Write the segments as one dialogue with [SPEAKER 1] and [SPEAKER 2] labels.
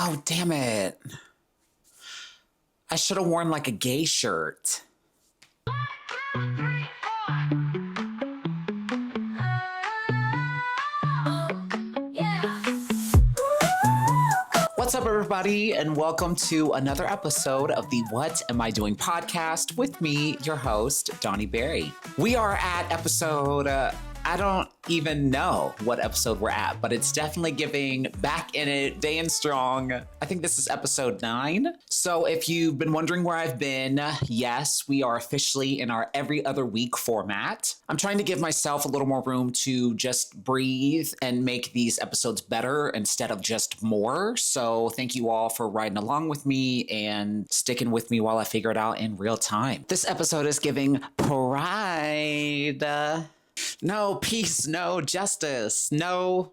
[SPEAKER 1] Oh, damn it. I should have worn like a gay shirt. What's up, everybody, and welcome to another episode of the What Am I Doing podcast with me, your host, Donnie Berry. We are at episode, I don't even know what episode we're at, but it's definitely giving back in it, day and strong. I think this is episode 9. So if you've been wondering where I've been, yes, we are officially in our every other week format. I'm trying to give myself a little more room to just breathe and make these episodes better instead of just more. So thank you all for riding along with me and sticking with me while I figure it out in real time. This episode is giving pride. No peace, no justice, no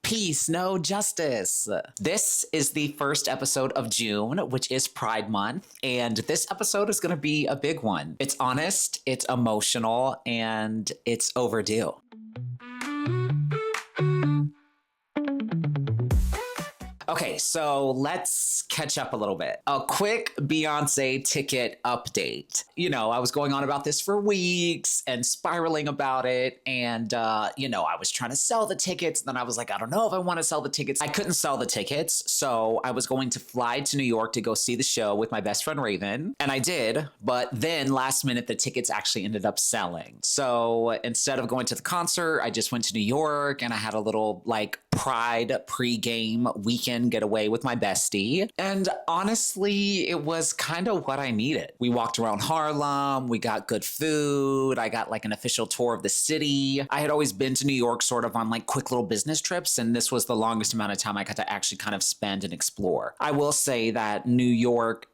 [SPEAKER 1] peace, no justice. This is the first episode of June, which is Pride Month, and this episode is going to be a big one. It's honest, it's emotional, and it's overdue. Okay, so let's catch up a little bit. A quick Beyonce ticket update. You know, I was going on about this for weeks and spiraling about it. And, I was trying to sell the tickets. And then I was like, I don't know if I want to sell the tickets. I couldn't sell the tickets. So I was going to fly to New York to go see the show with my best friend, Raven. And I did. But then last minute, the tickets actually ended up selling. So instead of going to the concert, I just went to New York and I had a little Pride pre-game weekend getaway with my bestie. And honestly, it was kind of what I needed. We walked around Harlem, we got good food, I got an official tour of the city. I had always been to New York sort of on quick little business trips, and this was the longest amount of time I got to actually kind of spend and explore. I will say that New York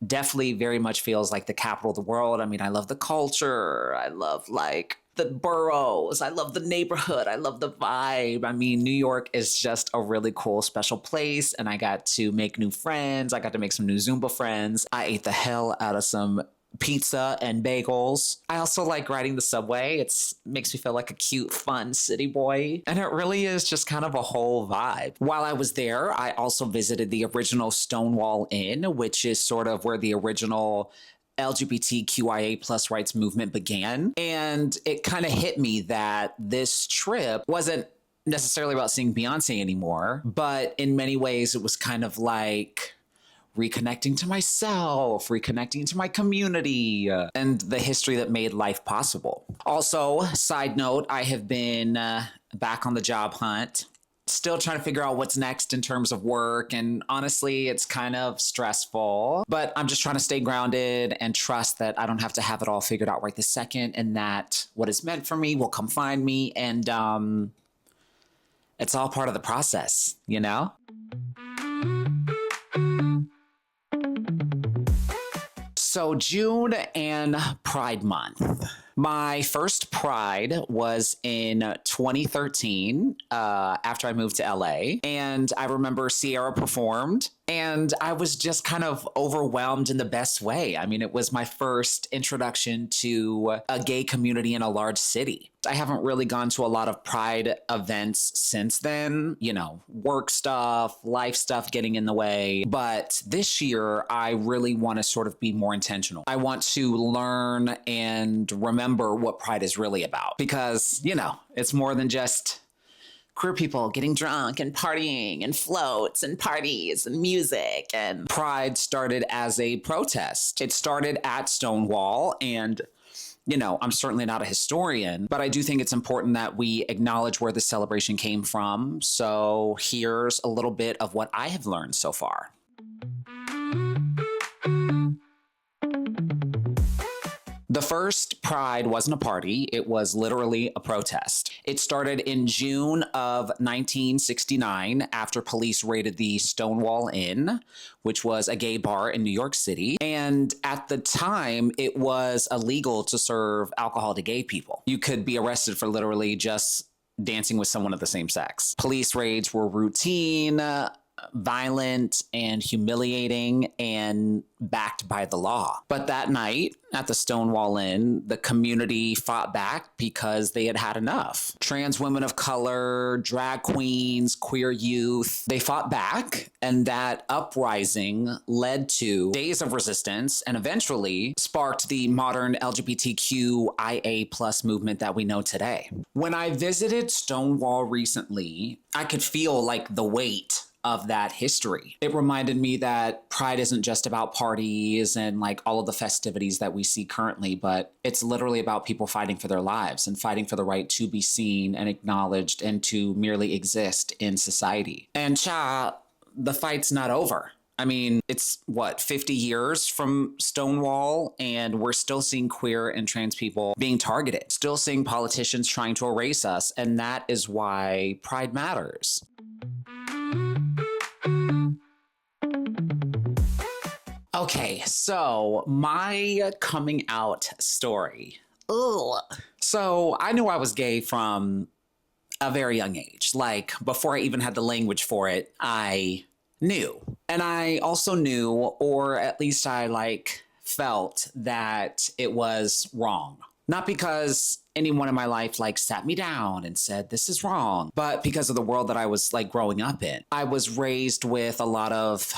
[SPEAKER 1] definitely very much feels like the capital of the world. I mean, I love the culture. I love the boroughs. I love the neighborhood. I love the vibe. I mean, New York is just a really cool, special place. And I got to make new friends. I got to make some new Zumba friends. I ate the hell out of some pizza and bagels. I also like riding the subway. It makes me feel like a cute, fun city boy. And it really is just kind of a whole vibe. While I was there, I also visited the original Stonewall Inn, which is sort of where the original LGBTQIA plus rights movement began. And it kind of hit me that this trip wasn't necessarily about seeing Beyonce anymore, but in many ways it was kind of like reconnecting to myself, reconnecting to my community, and the history that made life possible. Also, side note, I have been back on the job hunt. Still trying to figure out what's next in terms of work. And honestly, it's kind of stressful, but I'm just trying to stay grounded and trust that I don't have to have it all figured out right this second, and that what is meant for me will come find me. And it's all part of the process, you know? So June and Pride Month. My first Pride was in 2013 after I moved to LA. And I remember Sierra performed, and I was just kind of overwhelmed in the best way. I mean, it was my first introduction to a gay community in a large city. I haven't really gone to a lot of Pride events since then, work stuff, life stuff getting in the way. But this year, I really want to sort of be more intentional. I want to learn and remember what Pride is really about, because, it's more than just queer people getting drunk and partying and floats and parties and music. And Pride started as a protest. It started at Stonewall, and I'm certainly not a historian, but I do think it's important that we acknowledge where the celebration came from. So here's a little bit of what I have learned so far. The first Pride wasn't a party. It was literally a protest. It started in June of 1969 after police raided the Stonewall Inn, which was a gay bar in New York City. And at the time, it was illegal to serve alcohol to gay people. You could be arrested for literally just dancing with someone of the same sex. Police raids were routine. violent and humiliating and backed by the law. But that night at the Stonewall Inn, the community fought back because they had had enough. Trans women of color, drag queens, queer youth, they fought back, and that uprising led to days of resistance and eventually sparked the modern LGBTQIA plus movement that we know today. When I visited Stonewall recently, I could feel like the weight of that history. It reminded me that Pride isn't just about parties and like all of the festivities that we see currently, but it's literally about people fighting for their lives and fighting for the right to be seen and acknowledged and to merely exist in society. And the fight's not over. I mean, it's 50 years from Stonewall, and we're still seeing queer and trans people being targeted, still seeing politicians trying to erase us. And that is why Pride matters. Okay, so my coming out story. Ugh. So I knew I was gay from a very young age. Like before I even had the language for it, I knew. And I also knew, or at least I felt that it was wrong. Not because anyone in my life sat me down and said, this is wrong, but because of the world that I was growing up in. I was raised with a lot of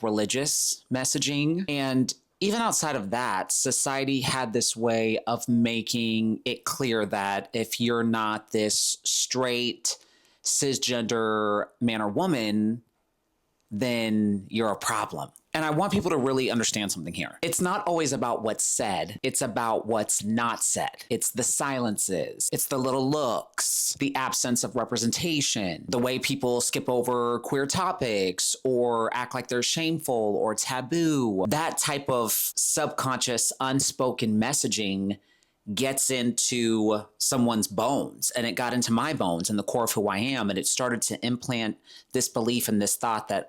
[SPEAKER 1] religious messaging. And even outside of that, society had this way of making it clear that if you're not this straight cisgender man or woman, then you're a problem. And I want people to really understand something here. It's not always about what's said. It's about what's not said. It's the silences. It's the little looks, the absence of representation, the way people skip over queer topics or act like they're shameful or taboo. That type of subconscious, unspoken messaging gets into someone's bones, and it got into my bones and the core of who I am. And it started to implant this belief and this thought that,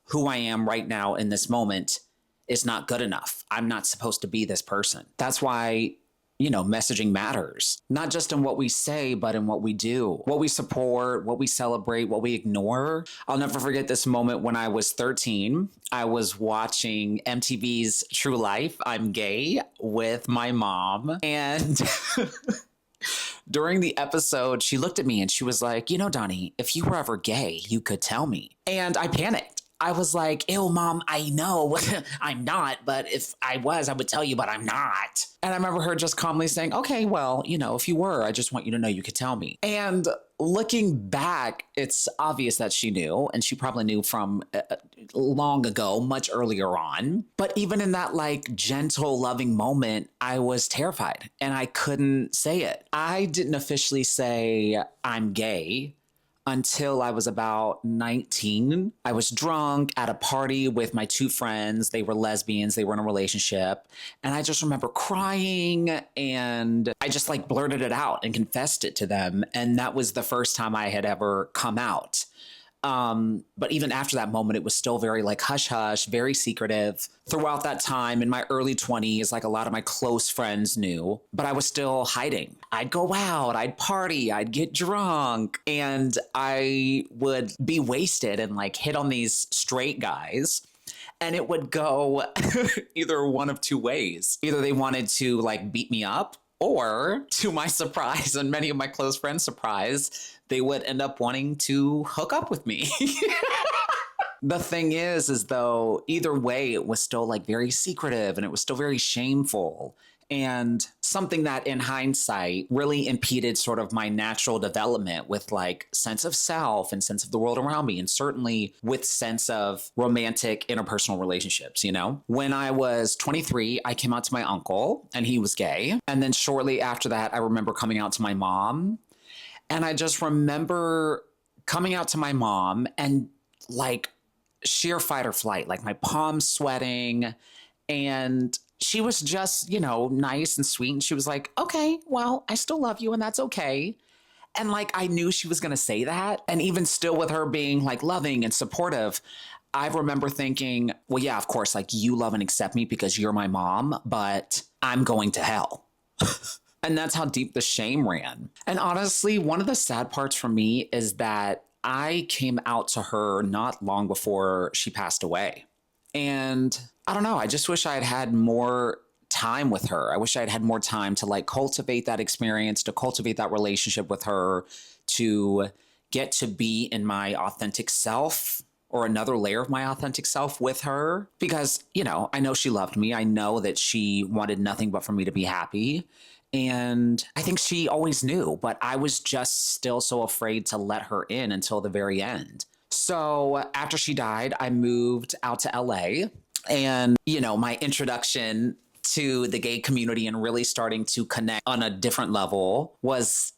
[SPEAKER 1] who I am right now in this moment is not good enough. I'm not supposed to be this person. That's why, messaging matters, not just in what we say, but in what we do, what we support, what we celebrate, what we ignore. I'll never forget this moment when I was 13. I was watching MTV's True Life, I'm Gay, with my mom. And during the episode, she looked at me and she was like, Donnie, if you were ever gay, you could tell me. And I panicked. I was like, ew, Mom, I know I'm not, but if I was, I would tell you, but I'm not. And I remember her just calmly saying, okay, well, if you were, I just want you to know you could tell me. And looking back, it's obvious that she knew, and she probably knew from long ago, much earlier on. But even in that gentle, loving moment, I was terrified and I couldn't say it. I didn't officially say I'm gay until I was about 19. I was drunk at a party with my two friends. They were lesbians. They were in a relationship. And I just remember crying, and I just blurted it out and confessed it to them. And that was the first time I had ever come out. But even after that moment, it was still very hush hush, very secretive. Throughout that time in my early 20s, a lot of my close friends knew, but I was still hiding. I'd go out, I'd party, I'd get drunk, and I would be wasted and hit on these straight guys. And it would go either one of two ways. Either they wanted to beat me up, or to my surprise and many of my close friends' surprise, they would end up wanting to hook up with me. The thing is though, either way, it was still very secretive, and it was still very shameful, and something that in hindsight really impeded sort of my natural development with sense of self and sense of the world around me, and certainly with sense of romantic interpersonal relationships. When I was 23, I came out to my uncle, and he was gay. And then shortly after that, I remember coming out to my mom. And I just remember coming out to my mom and sheer fight or flight, my palms sweating. And she was just, nice and sweet. And she was like, okay, well, I still love you, and that's okay. And I knew she was going to say that. And even still, with her being loving and supportive, I remember thinking, well, yeah, of course, you love and accept me because you're my mom, but I'm going to hell. And that's how deep the shame ran. And honestly, one of the sad parts for me is that I came out to her not long before she passed away. And I don't know, I just wish I had had more time with her. I wish I had had more time to like cultivate that experience, to cultivate that relationship with her, to get to be in my authentic self or another layer of my authentic self with her. Because, you know, I know she loved me. I know that she wanted nothing but for me to be happy. And I think she always knew, but I was just still so afraid to let her in until the very end. So after she died, I moved out to LA. And, you know, my introduction to the gay community and really starting to connect on a different level was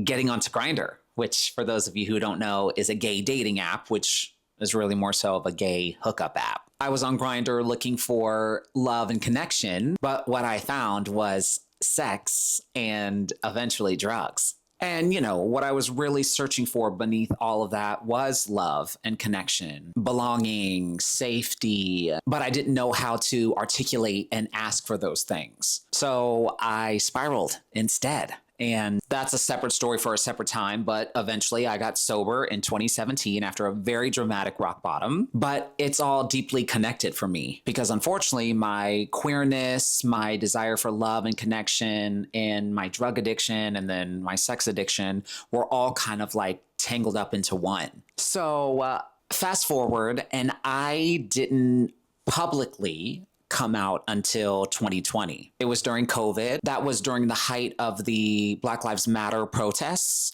[SPEAKER 1] getting onto Grindr, which for those of you who don't know is a gay dating app, which is really more so of a gay hookup app. I was on Grindr looking for love and connection, but what I found was sex and eventually drugs. And, you know, what I was really searching for beneath all of that was love and connection, belonging, safety, but I didn't know how to articulate and ask for those things. So I spiraled instead. And that's a separate story for a separate time. But eventually I got sober in 2017 after a very dramatic rock bottom. But it's all deeply connected for me because unfortunately my queerness, my desire for love and connection, and my drug addiction and then my sex addiction were all kind of like tangled up into one. So fast forward, and I didn't publicly come out until 2020. It was during COVID. That was during the height of the Black Lives Matter protests.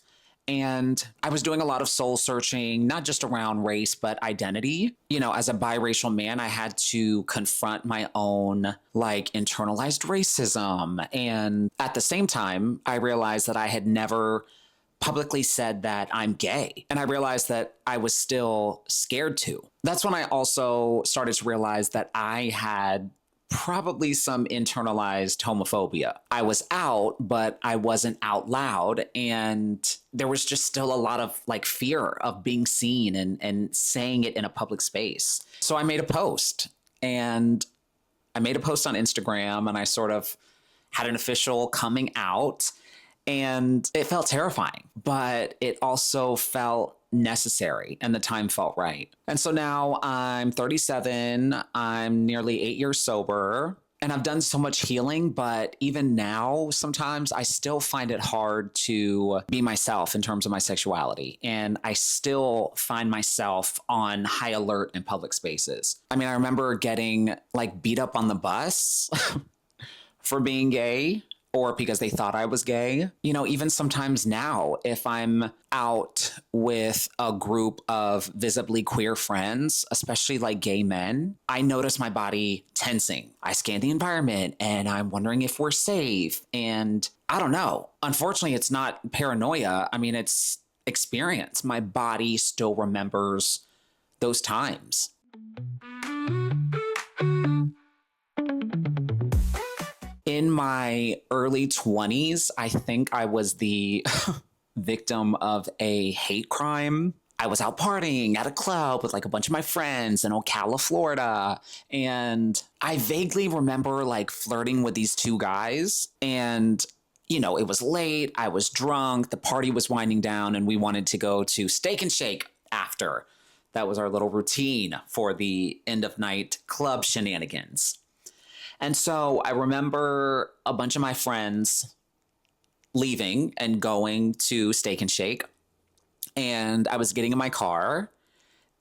[SPEAKER 1] And I was doing a lot of soul searching, not just around race, but identity. You know, as a biracial man, I had to confront my own like internalized racism. And at the same time, I realized that I had never publicly said that I'm gay. And I realized that I was still scared to. That's when I also started to realize that I had probably some internalized homophobia. I was out, but I wasn't out loud. And there was just still a lot of like fear of being seen and saying it in a public space. So I made a post on Instagram and I sort of had an official coming out. And it felt terrifying, but it also felt necessary and the time felt right. And so now I'm 37, I'm nearly 8 years sober, and I've done so much healing, but even now, sometimes I still find it hard to be myself in terms of my sexuality. And I still find myself on high alert in public spaces. I mean, I remember getting like beat up on the bus for being gay, or because they thought I was gay. You know, even sometimes now, if I'm out with a group of visibly queer friends, especially like gay men, I notice my body tensing. I scan the environment and I'm wondering if we're safe. And I don't know. Unfortunately, it's not paranoia. I mean, it's experience. My body still remembers those times. In my early 20s, I think I was the victim of a hate crime. I was out partying at a club with like a bunch of my friends in Ocala, Florida. And I vaguely remember like flirting with these two guys. And, you know, it was late. I was drunk. The party was winding down and we wanted to go to Steak and Shake after. That was our little routine for the end of night club shenanigans. And so I remember a bunch of my friends leaving and going to Steak and Shake. And I was getting in my car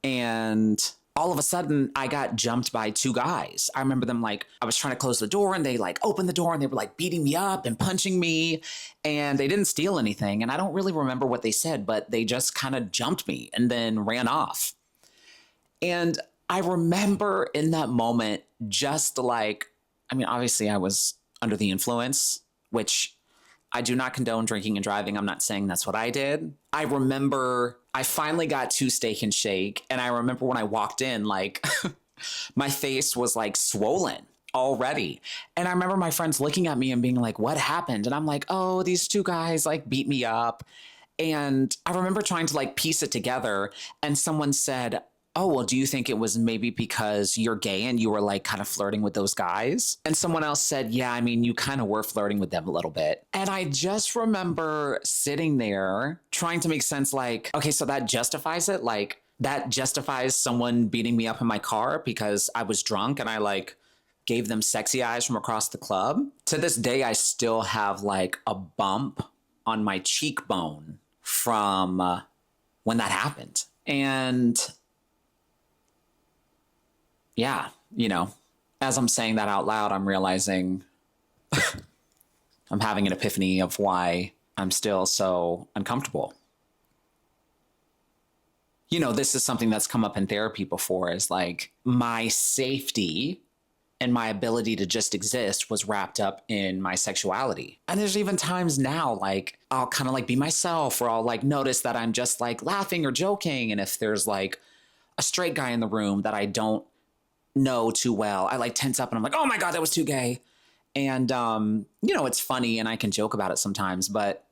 [SPEAKER 1] and all of a sudden I got jumped by two guys. I remember them like, I was trying to close the door and they like opened the door and they were like beating me up and punching me and they didn't steal anything. And I don't really remember what they said, but they just kind of jumped me and then ran off. And I remember in that moment, just like, I mean, obviously I was under the influence, which I do not condone drinking and driving. I'm not saying that's what I did. I remember I finally got to Steak and Shake. And I remember when I walked in, like my face was like swollen already. And I remember my friends looking at me and being like, what happened? And I'm like, oh, these two guys like beat me up. And I remember trying to like piece it together. And someone said, oh, well, do you think it was maybe because you're gay and you were like kind of flirting with those guys? And someone else said, yeah, I mean, you kind of were flirting with them a little bit. And I just remember sitting there trying to make sense, like, okay, so that justifies it? Like, that justifies someone beating me up in my car because I was drunk and I like gave them sexy eyes from across the club. To this day, I still have like a bump on my cheekbone from when that happened. And yeah, as I'm saying that out loud, I'm realizing I'm having an epiphany of why I'm still so uncomfortable. This is something that's come up in therapy before, is like my safety and my ability to just exist was wrapped up in my sexuality. And there's even times now, like, I'll kind of like be myself, or I'll like notice that I'm just like laughing or joking. And if there's like a straight guy in the room that I don't know too well, I like tense up and I'm like, oh my God, that was too gay. And, it's funny and I can joke about it sometimes, but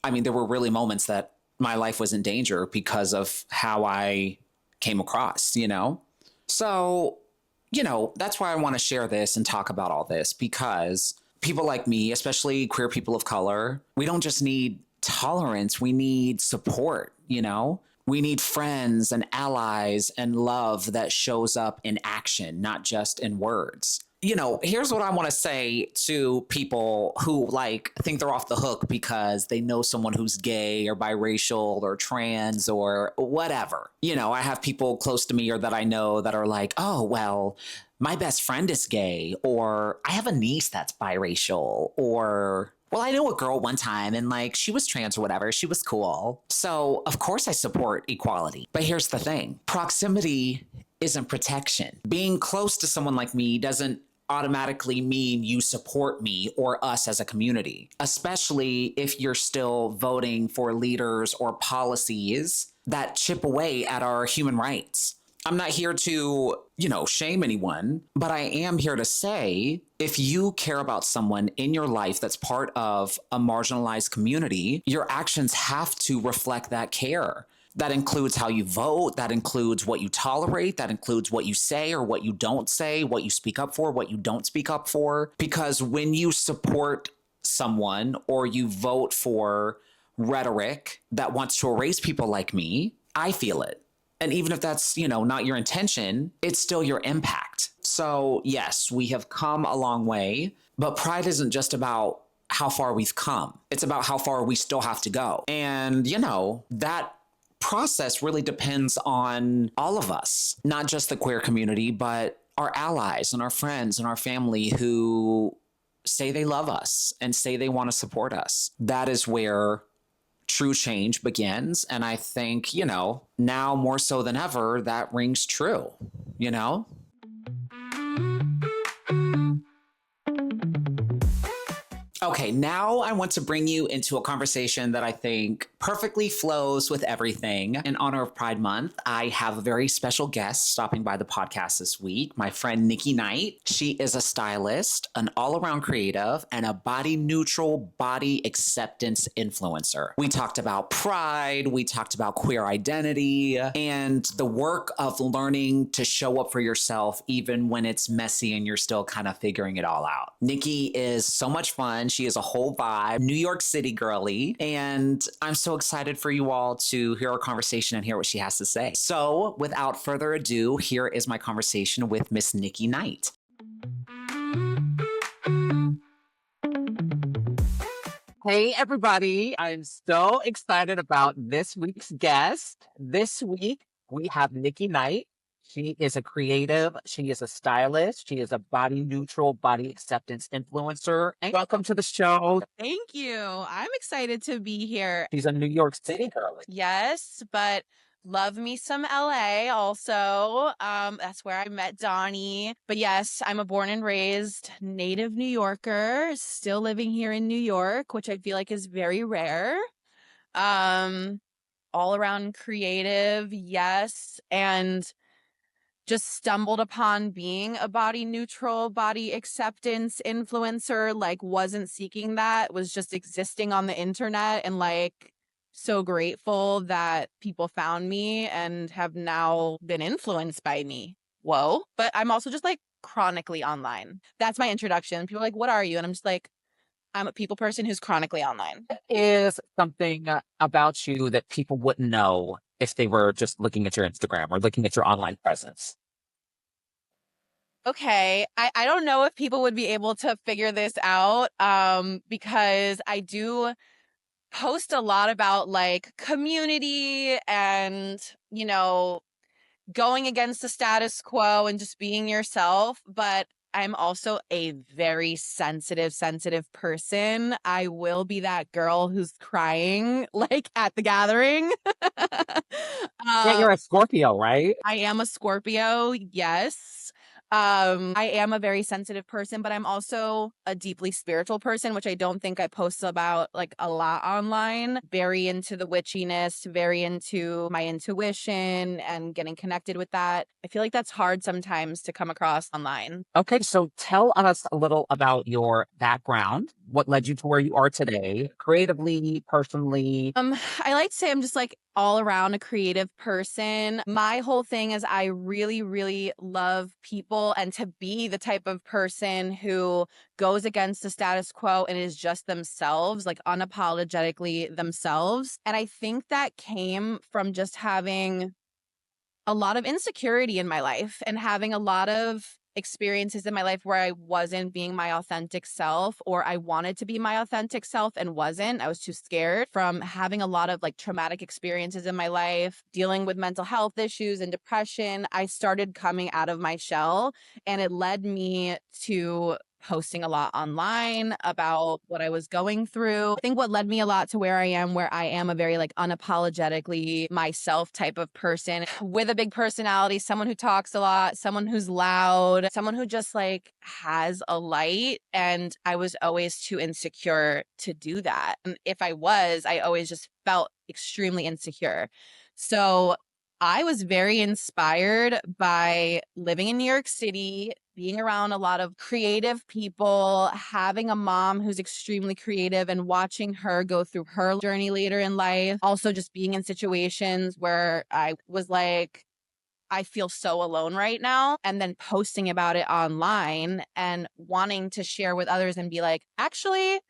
[SPEAKER 1] I mean, there were really moments that my life was in danger because of how I came across, So, that's why I want to share this and talk about all this, because people like me, especially queer people of color, we don't just need tolerance, we need support, We need friends and allies and love that shows up in action, not just in words. Here's what I want to say to people who like think they're off the hook because they know someone who's gay or biracial or trans or whatever. I have people close to me or that I know that are like, oh, well, my best friend is gay, or I have a niece that's biracial, or, well, I knew a girl one time and like she was trans or whatever. She was cool. So of course I support equality. But here's the thing. Proximity isn't protection. Being close to someone like me doesn't automatically mean you support me or us as a community, especially if you're still voting for leaders or policies that chip away at our human rights. I'm not here to, shame anyone, but I am here to say, if you care about someone in your life that's part of a marginalized community, your actions have to reflect that care. That includes how you vote. That includes what you tolerate. That includes what you say or what you don't say, what you speak up for, what you don't speak up for. Because when you support someone or you vote for rhetoric that wants to erase people like me, I feel it. And even if that's, not your intention, it's still your impact. So yes, we have come a long way, but pride isn't just about how far we've come. It's about how far we still have to go. And, that process really depends on all of us, not just the queer community, but our allies and our friends and our family who say they love us and say they want to support us. That is where true change begins. And I think, now more so than ever, that rings true, Okay, now I want to bring you into a conversation that I think perfectly flows with everything. In honor of Pride Month, I have a very special guest stopping by the podcast this week, my friend Nicky Knight. She is a stylist, an all-around creative, and a body-neutral, body acceptance influencer. We talked about pride, we talked about queer identity, and the work of learning to show up for yourself even when it's messy and you're still kind of figuring it all out. Nicky is so much fun. She is a whole vibe, New York City girly, and I'm so excited for you all to hear our conversation and hear what she has to say. So without further ado, here is my conversation with Miss Nicky Knight.
[SPEAKER 2] Hey, everybody. I'm so excited about this week's guest. This week, we have Nicky Knight. She is a creative. She is a stylist. She is a body neutral, body acceptance influencer. And welcome to the show.
[SPEAKER 3] Thank you. I'm excited to be here.
[SPEAKER 2] She's a New York City girl.
[SPEAKER 3] Yes, but love me some LA also. That's where I met Donnie. But yes, I'm a born and raised native New Yorker, still living here in New York, which I feel like is very rare. All around creative, yes. And just stumbled upon being a body neutral, body acceptance influencer, like wasn't seeking that, was just existing on the internet and like so grateful that people found me and have now been influenced by me. Whoa. But I'm also just like chronically online. That's my introduction. People are like, what are you? And I'm just like, I'm a people person who's chronically online.
[SPEAKER 2] Is something about you that people wouldn't know if they were just looking at your Instagram or looking at your online presence?
[SPEAKER 3] Okay. I don't know if people would be able to figure this out because I do post a lot about like community and, going against the status quo and just being yourself. But I'm also a very sensitive person. I will be that girl who's crying like at the gathering.
[SPEAKER 2] Yeah,
[SPEAKER 3] um,
[SPEAKER 2] you're a Scorpio, right?
[SPEAKER 3] I am a Scorpio, yes. I am a very sensitive person, but I'm also a deeply spiritual person, which I don't think I post about like a lot online. Very into the witchiness, very into my intuition and getting connected with that. I feel like that's hard sometimes to come across online.
[SPEAKER 2] Okay, so tell us a little about your background. What led you to where you are today, creatively, personally?
[SPEAKER 3] I like to say I'm just like all around a creative person. My whole thing is I really, really love people and to be the type of person who goes against the status quo and is just themselves, like unapologetically themselves. And I think that came from just having a lot of insecurity in my life and having a lot of experiences in my life where I wasn't being my authentic self, or I wanted to be my authentic self and wasn't. I was too scared from having a lot of like traumatic experiences in my life, dealing with mental health issues and depression. I started coming out of my shell, and it led me to posting a lot online about what I was going through. I think what led me a lot to where I am a very like unapologetically myself type of person with a big personality, someone who talks a lot, someone who's loud, someone who just like has a light. And I was always too insecure to do that. And if I always just felt extremely insecure. So I was very inspired by living in New York City, being around a lot of creative people, having a mom who's extremely creative and watching her go through her journey later in life. Also, just being in situations where I was like, I feel so alone right now. And then posting about it online and wanting to share with others and be like, actually, if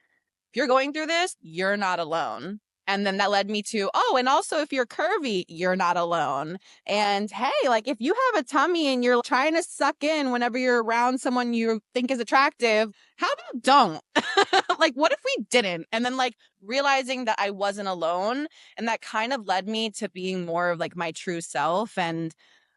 [SPEAKER 3] you're going through this, you're not alone. And then that led me to, oh, and also if you're curvy, you're not alone. And hey, like if you have a tummy and you're trying to suck in whenever you're around someone you think is attractive, how about don't? Like, what if we didn't? And then like realizing that I wasn't alone. And that kind of led me to being more of like my true self and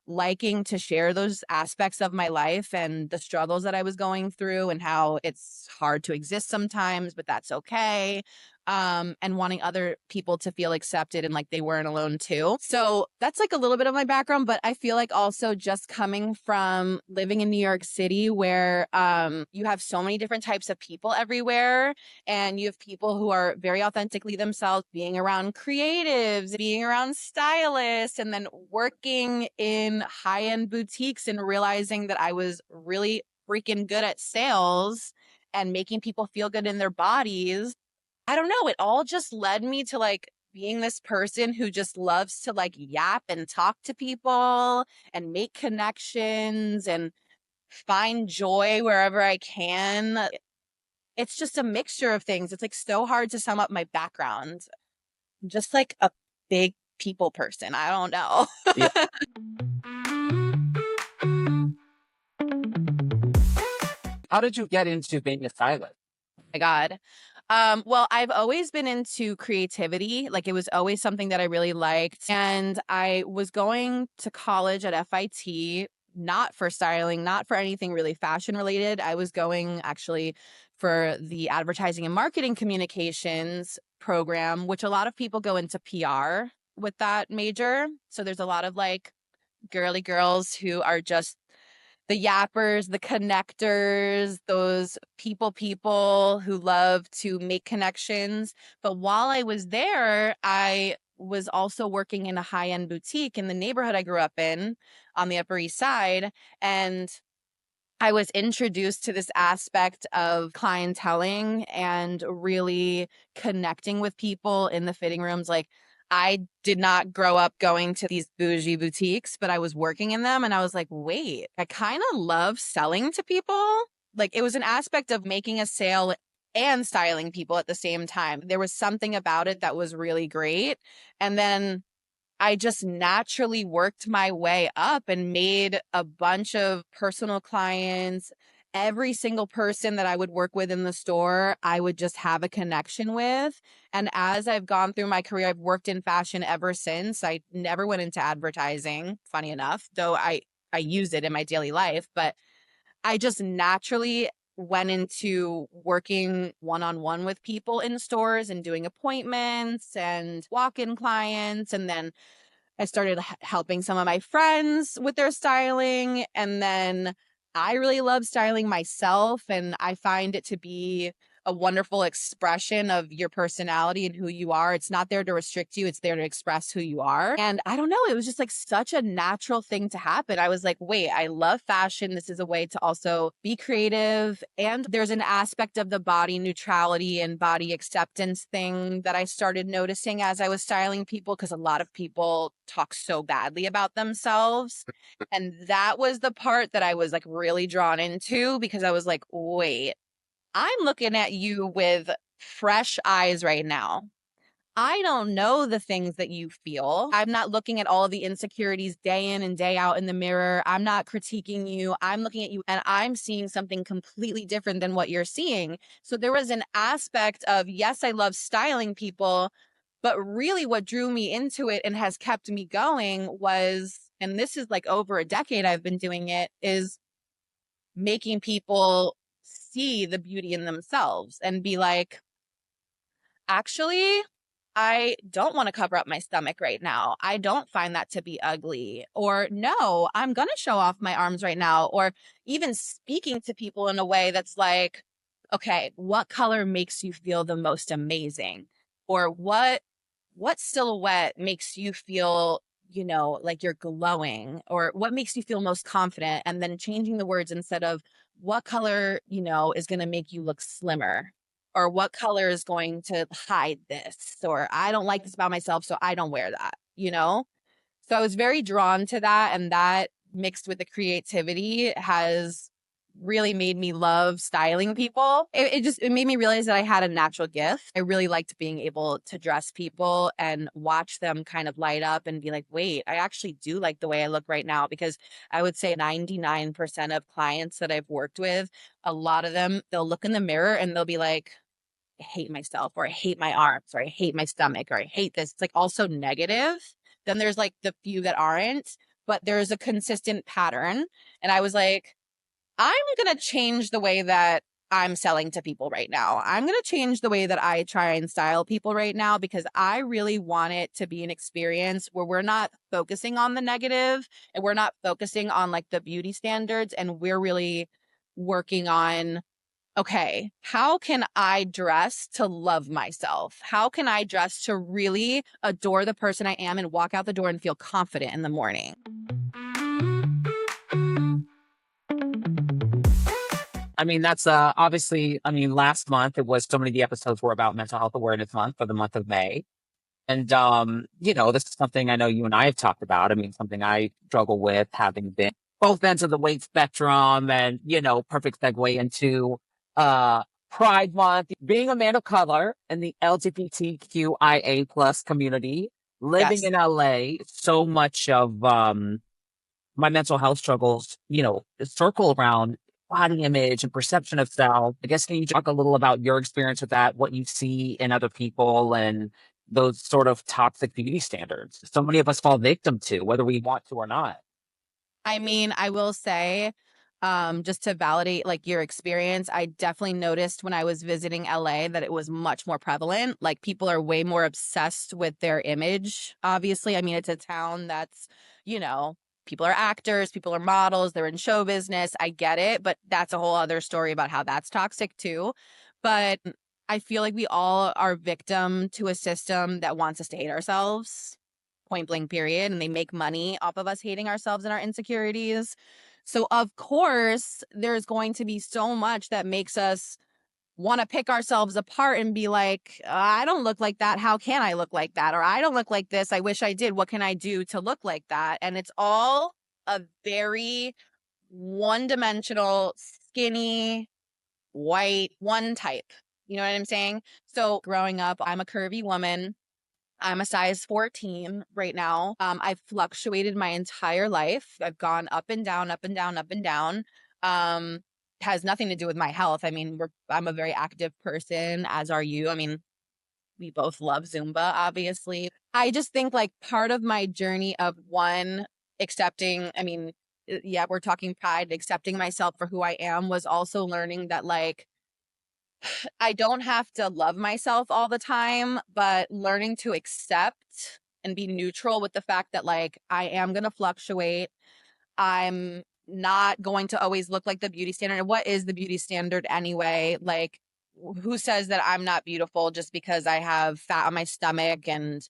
[SPEAKER 3] liking to share those aspects of my life and the struggles that I was going through and how it's hard to exist sometimes, but that's okay. And wanting other people to feel accepted and like they weren't alone too. So that's like a little bit of my background, but I feel like also just coming from living in New York City where you have so many different types of people everywhere, and you have people who are very authentically themselves, being around creatives, being around stylists, and then working in high-end boutiques and realizing that I was really freaking good at sales and making people feel good in their bodies. I don't know, it all just led me to like being this person who just loves to like yap and talk to people and make connections and find joy wherever I can. It's just a mixture of things. It's like so hard to sum up my background. I'm just like a big people person. I don't know.
[SPEAKER 2] Yeah. How did you get into being a stylist?
[SPEAKER 3] My God. Well, I've always been into creativity. Like it was always something that I really liked. And I was going to college at FIT, not for styling, not for anything really fashion related. I was going actually for the advertising and marketing communications program, which a lot of people go into PR with that major. So there's a lot of like girly girls who are just the yappers, the connectors, those people who love to make connections. But while I was there, I was also working in a high-end boutique in the neighborhood I grew up in on the Upper East Side. And I was introduced to this aspect of clienteling and really connecting with people in the fitting rooms. Like, I did not grow up going to these bougie boutiques, but I was working in them and I was like, wait, I kind of love selling to people. Like, it was an aspect of making a sale and styling people at the same time. There was something about it that was really great. And then I just naturally worked my way up and made a bunch of personal clients. Every single person that I would work with in the store, I would just have a connection with. And as I've gone through my career, I've worked in fashion ever since. I never went into advertising, funny enough, though I use it in my daily life, but I just naturally went into working one-on-one with people in stores and doing appointments and walk-in clients. And then I started helping some of my friends with their styling. And then I really love styling myself. And I find it to be a wonderful expression of your personality and who you are. It's not there to restrict you, it's there to express who you are. And I don't know, it was just like such a natural thing to happen. I was like, wait, I love fashion. This is a way to also be creative. And there's an aspect of the body neutrality and body acceptance thing that I started noticing as I was styling people, because a lot of people talk so badly about themselves. And that was the part that I was like really drawn into, because I was like, wait, I'm looking at you with fresh eyes right now. I don't know the things that you feel. I'm not looking at all of the insecurities day in and day out in the mirror. I'm not critiquing you. I'm looking at you and I'm seeing something completely different than what you're seeing. So there was an aspect of, yes, I love styling people, but really what drew me into it and has kept me going was, and this is like over a decade I've been doing it, is making people see the beauty in themselves and be like, actually, I don't want to cover up my stomach right now. I don't find that to be ugly. Or no, I'm going to show off my arms right now. Or even speaking to people in a way that's like, okay, what color makes you feel the most amazing? Or what silhouette makes you feel, like you're glowing, or what makes you feel most confident? And then changing the words instead of what color, is going to make you look slimmer, or what color is going to hide this, or I don't like this about myself, so I don't wear that. So I was very drawn to that. And that mixed with the creativity has really made me love styling people. It made me realize that I had a natural gift. I really liked being able to dress people and watch them kind of light up and be like, wait, I actually do like the way I look right now. Because I would say 99% of clients that I've worked with, a lot of them, they'll look in the mirror and they'll be like, I hate myself, or I hate my arms, or I hate my stomach, or I hate this. It's like also negative. Then there's like the few that aren't, but there's a consistent pattern. And I was like, I'm going to change the way that I'm selling to people right now. I'm going to change the way that I try and style people right now, because I really want it to be an experience where we're not focusing on the negative and we're not focusing on like the beauty standards. And we're really working on, okay, how can I dress to love myself? How can I dress to really adore the person I am and walk out the door and feel confident in the morning?
[SPEAKER 2] I mean, that's obviously, I mean, last month it was, so many of the episodes were about Mental Health Awareness Month for the month of May. And, this is something I know you and I have talked about. I mean, something I struggle with, having been both ends of the weight spectrum, and, perfect segue into Pride Month, being a man of color in the LGBTQIA plus community, living
[SPEAKER 3] Yes.
[SPEAKER 2] in LA. So much of my mental health struggles, circle around body image and perception of self. I guess, can you talk a little about your experience with that, what you see in other people, and those sort of toxic beauty standards so many of us fall victim to, whether we want to or not?
[SPEAKER 3] I mean, I will say, just to validate like your experience, I definitely noticed when I was visiting LA that it was much more prevalent. Like, people are way more obsessed with their image. Obviously, I mean, it's a town that's, you know, people are actors, people are models, they're in show business. I get it, but that's a whole other story about how that's toxic too. But I feel like we all are victim to a system that wants us to hate ourselves, point blank period, and they make money off of us hating ourselves and our insecurities. So of course, there's going to be so much that makes us want to pick ourselves apart and be like, I don't look like that. How can I look like that? Or I don't look like this. I wish I did. What can I do to look like that? And it's all a very one-dimensional, skinny, white, one type. You know what I'm saying? So growing up, I'm a curvy woman. I'm a size 14 right now. I've fluctuated my entire life. I've gone up and down, up and down, up and down. Um, has nothing to do with my health. I mean, I'm a very active person, as are you. I mean, we both love Zumba, obviously. I just think like part of my journey of one, accepting, I mean, yeah, we're talking pride, accepting myself for who I am, was also learning that like I don't have to love myself all the time, but learning to accept and be neutral with the fact that like I am going to fluctuate. I'm not going to always look like the beauty standard. And what is the beauty standard anyway? Like, who says that I'm not beautiful just because I have fat on my stomach and,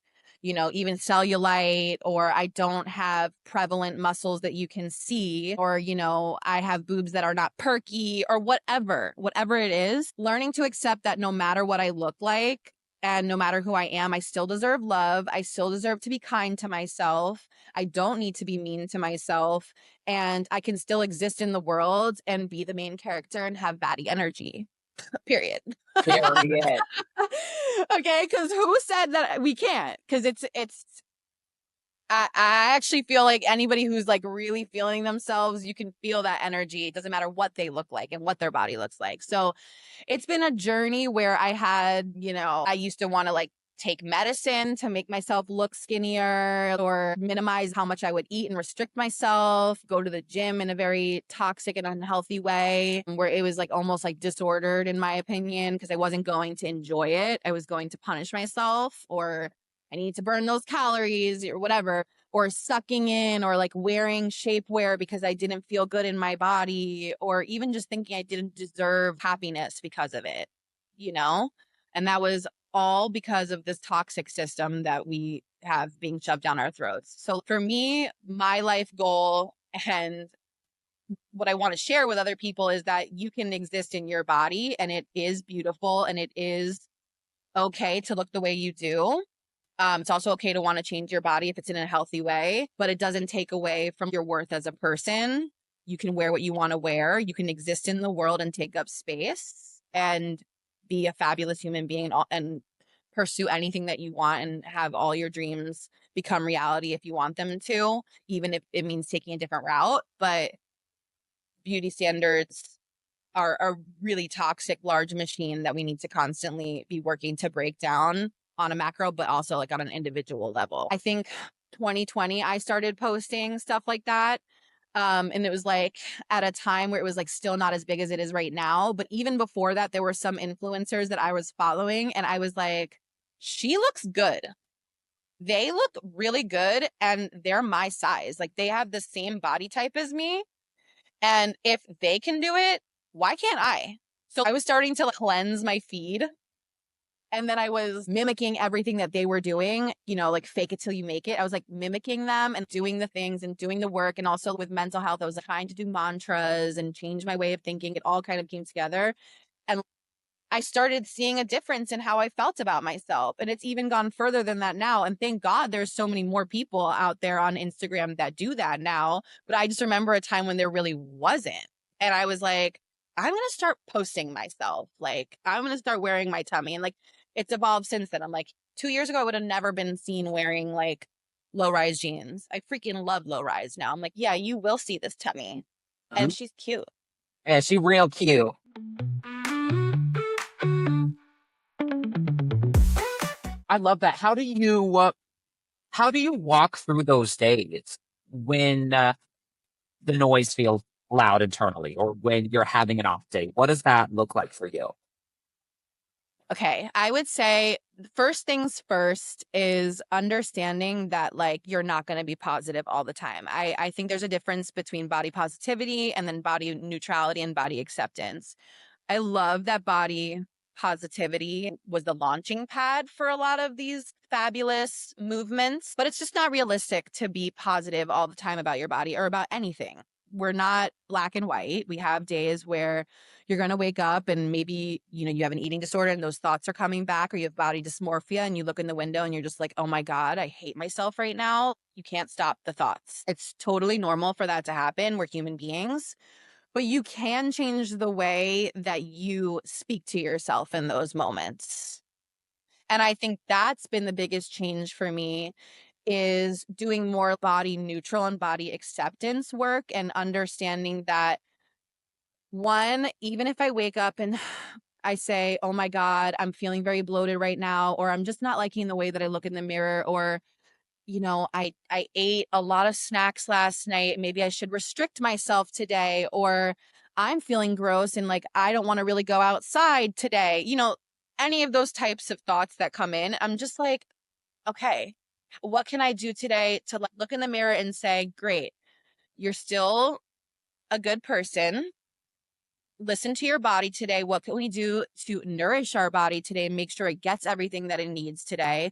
[SPEAKER 3] you know, even cellulite, or I don't have prevalent muscles that you can see, or, you know, I have boobs that are not perky, or whatever it is, learning to accept that no matter what I look like, and no matter who I am, I still deserve love. I still deserve to be kind to myself. I don't need to be mean to myself. And I can still exist in the world and be the main character and have baddie energy. Period.
[SPEAKER 2] Period.
[SPEAKER 3] Okay, because who said that we can't? Because I actually feel like anybody who's like really feeling themselves, you can feel that energy. It doesn't matter what they look like and what their body looks like. So it's been a journey where I had, you know, I used to want to like take medicine to make myself look skinnier or minimize how much I would eat and restrict myself, go to the gym in a very toxic and unhealthy way where it was like almost like disordered in my opinion, because I wasn't going to enjoy it. I was going to punish myself, or I need to burn those calories or whatever, or sucking in, or like wearing shapewear because I didn't feel good in my body, or even just thinking I didn't deserve happiness because of it, you know? And that was all because of this toxic system that we have being shoved down our throats. So for me, my life goal and what I want to share with other people is that you can exist in your body and it is beautiful and it is okay to look the way you do. It's also okay to want to change your body if it's in a healthy way, but it doesn't take away from your worth as a person. You can wear what you want to wear. You can exist in the world and take up space and be a fabulous human being and pursue anything that you want and have all your dreams become reality if you want them to, even if it means taking a different route. But beauty standards are a really toxic, large machine that we need to constantly be working to break down on a macro, but also like on an individual level. I think 2020, I started posting stuff like that. And it was like at a time where it was like still not as big as it is right now. But even before that, there were some influencers that I was following and I was like, she looks good. They look really good and they're my size. Like they have the same body type as me. And if they can do it, why can't I? So I was starting to cleanse my feed. And then I was mimicking everything that they were doing, you know, like fake it till you make it. I was like mimicking them and doing the things and doing the work. And also with mental health, I was trying to do mantras and change my way of thinking. It all kind of came together. And I started seeing a difference in how I felt about myself. And it's even gone further than that now. And thank God there's so many more people out there on Instagram that do that now. But I just remember a time when there really wasn't. And I was like, I'm going to start posting myself. Like, I'm going to start wearing my tummy. And like, it's evolved since then. I'm like, 2 years ago, I would have never been seen wearing like low rise jeans. I freaking love low rise now. I'm like, yeah, you will see this tummy. And she's cute.
[SPEAKER 2] And she real cute. I love that. How do you walk through those days when the noise feels loud internally, or when you're having an off day? What does that look like for you?
[SPEAKER 3] Okay, I would say first things first is understanding that like you're not going to be positive all the time. I think there's a difference between body positivity and then body neutrality and body acceptance. I love that body positivity was the launching pad for a lot of these fabulous movements, but it's just not realistic to be positive all the time about your body or about anything. we're not black and white. We have days where you're going to wake up and maybe, you have an eating disorder and those thoughts are coming back, or you have body dysmorphia and you look in the window and you're just like, oh my God, I hate myself right now. You can't stop the thoughts. It's totally normal for that to happen. We're human beings, but you can change the way that you speak to yourself in those moments. And I think that's been the biggest change for me, is doing more body neutral and body acceptance work, and understanding that, one, even if I wake up and I say, oh my God, I'm feeling very bloated right now, or I'm just not liking the way that I look in the mirror, or, I ate a lot of snacks last night. Maybe I should restrict myself today, or I'm feeling gross and like, I don't want to really go outside today. Any of those types of thoughts that come in, I'm just like, okay, what can I do today to look in the mirror and say, great, you're still a good person. Listen to your body today. What can we do to nourish our body today and make sure it gets everything that it needs today?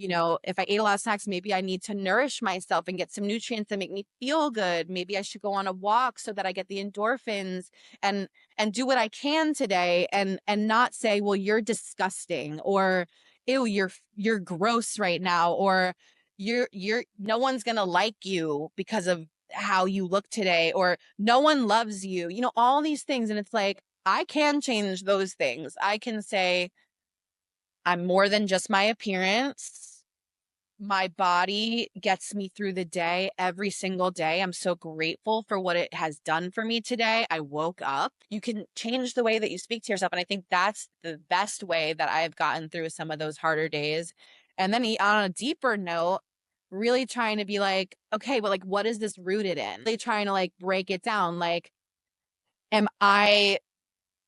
[SPEAKER 3] If I ate a lot of snacks, maybe I need to nourish myself and get some nutrients that make me feel good. Maybe I should go on a walk so that I get the endorphins, and do what I can today, and not say, well, you're disgusting, or ew, you're gross right now, or you're no one's gonna like you because of how you look today, or no one loves you, all these things. And it's like, I can change those things. I can say, I'm more than just my appearance. My body gets me through the day every single day. I'm so grateful for what it has done for me today. I woke up. You can change the way that you speak to yourself. And I think that's the best way that I've gotten through some of those harder days. And then on a deeper note, really trying to be like, okay, but like, what is this rooted in? They trying to like break it down. Like, am I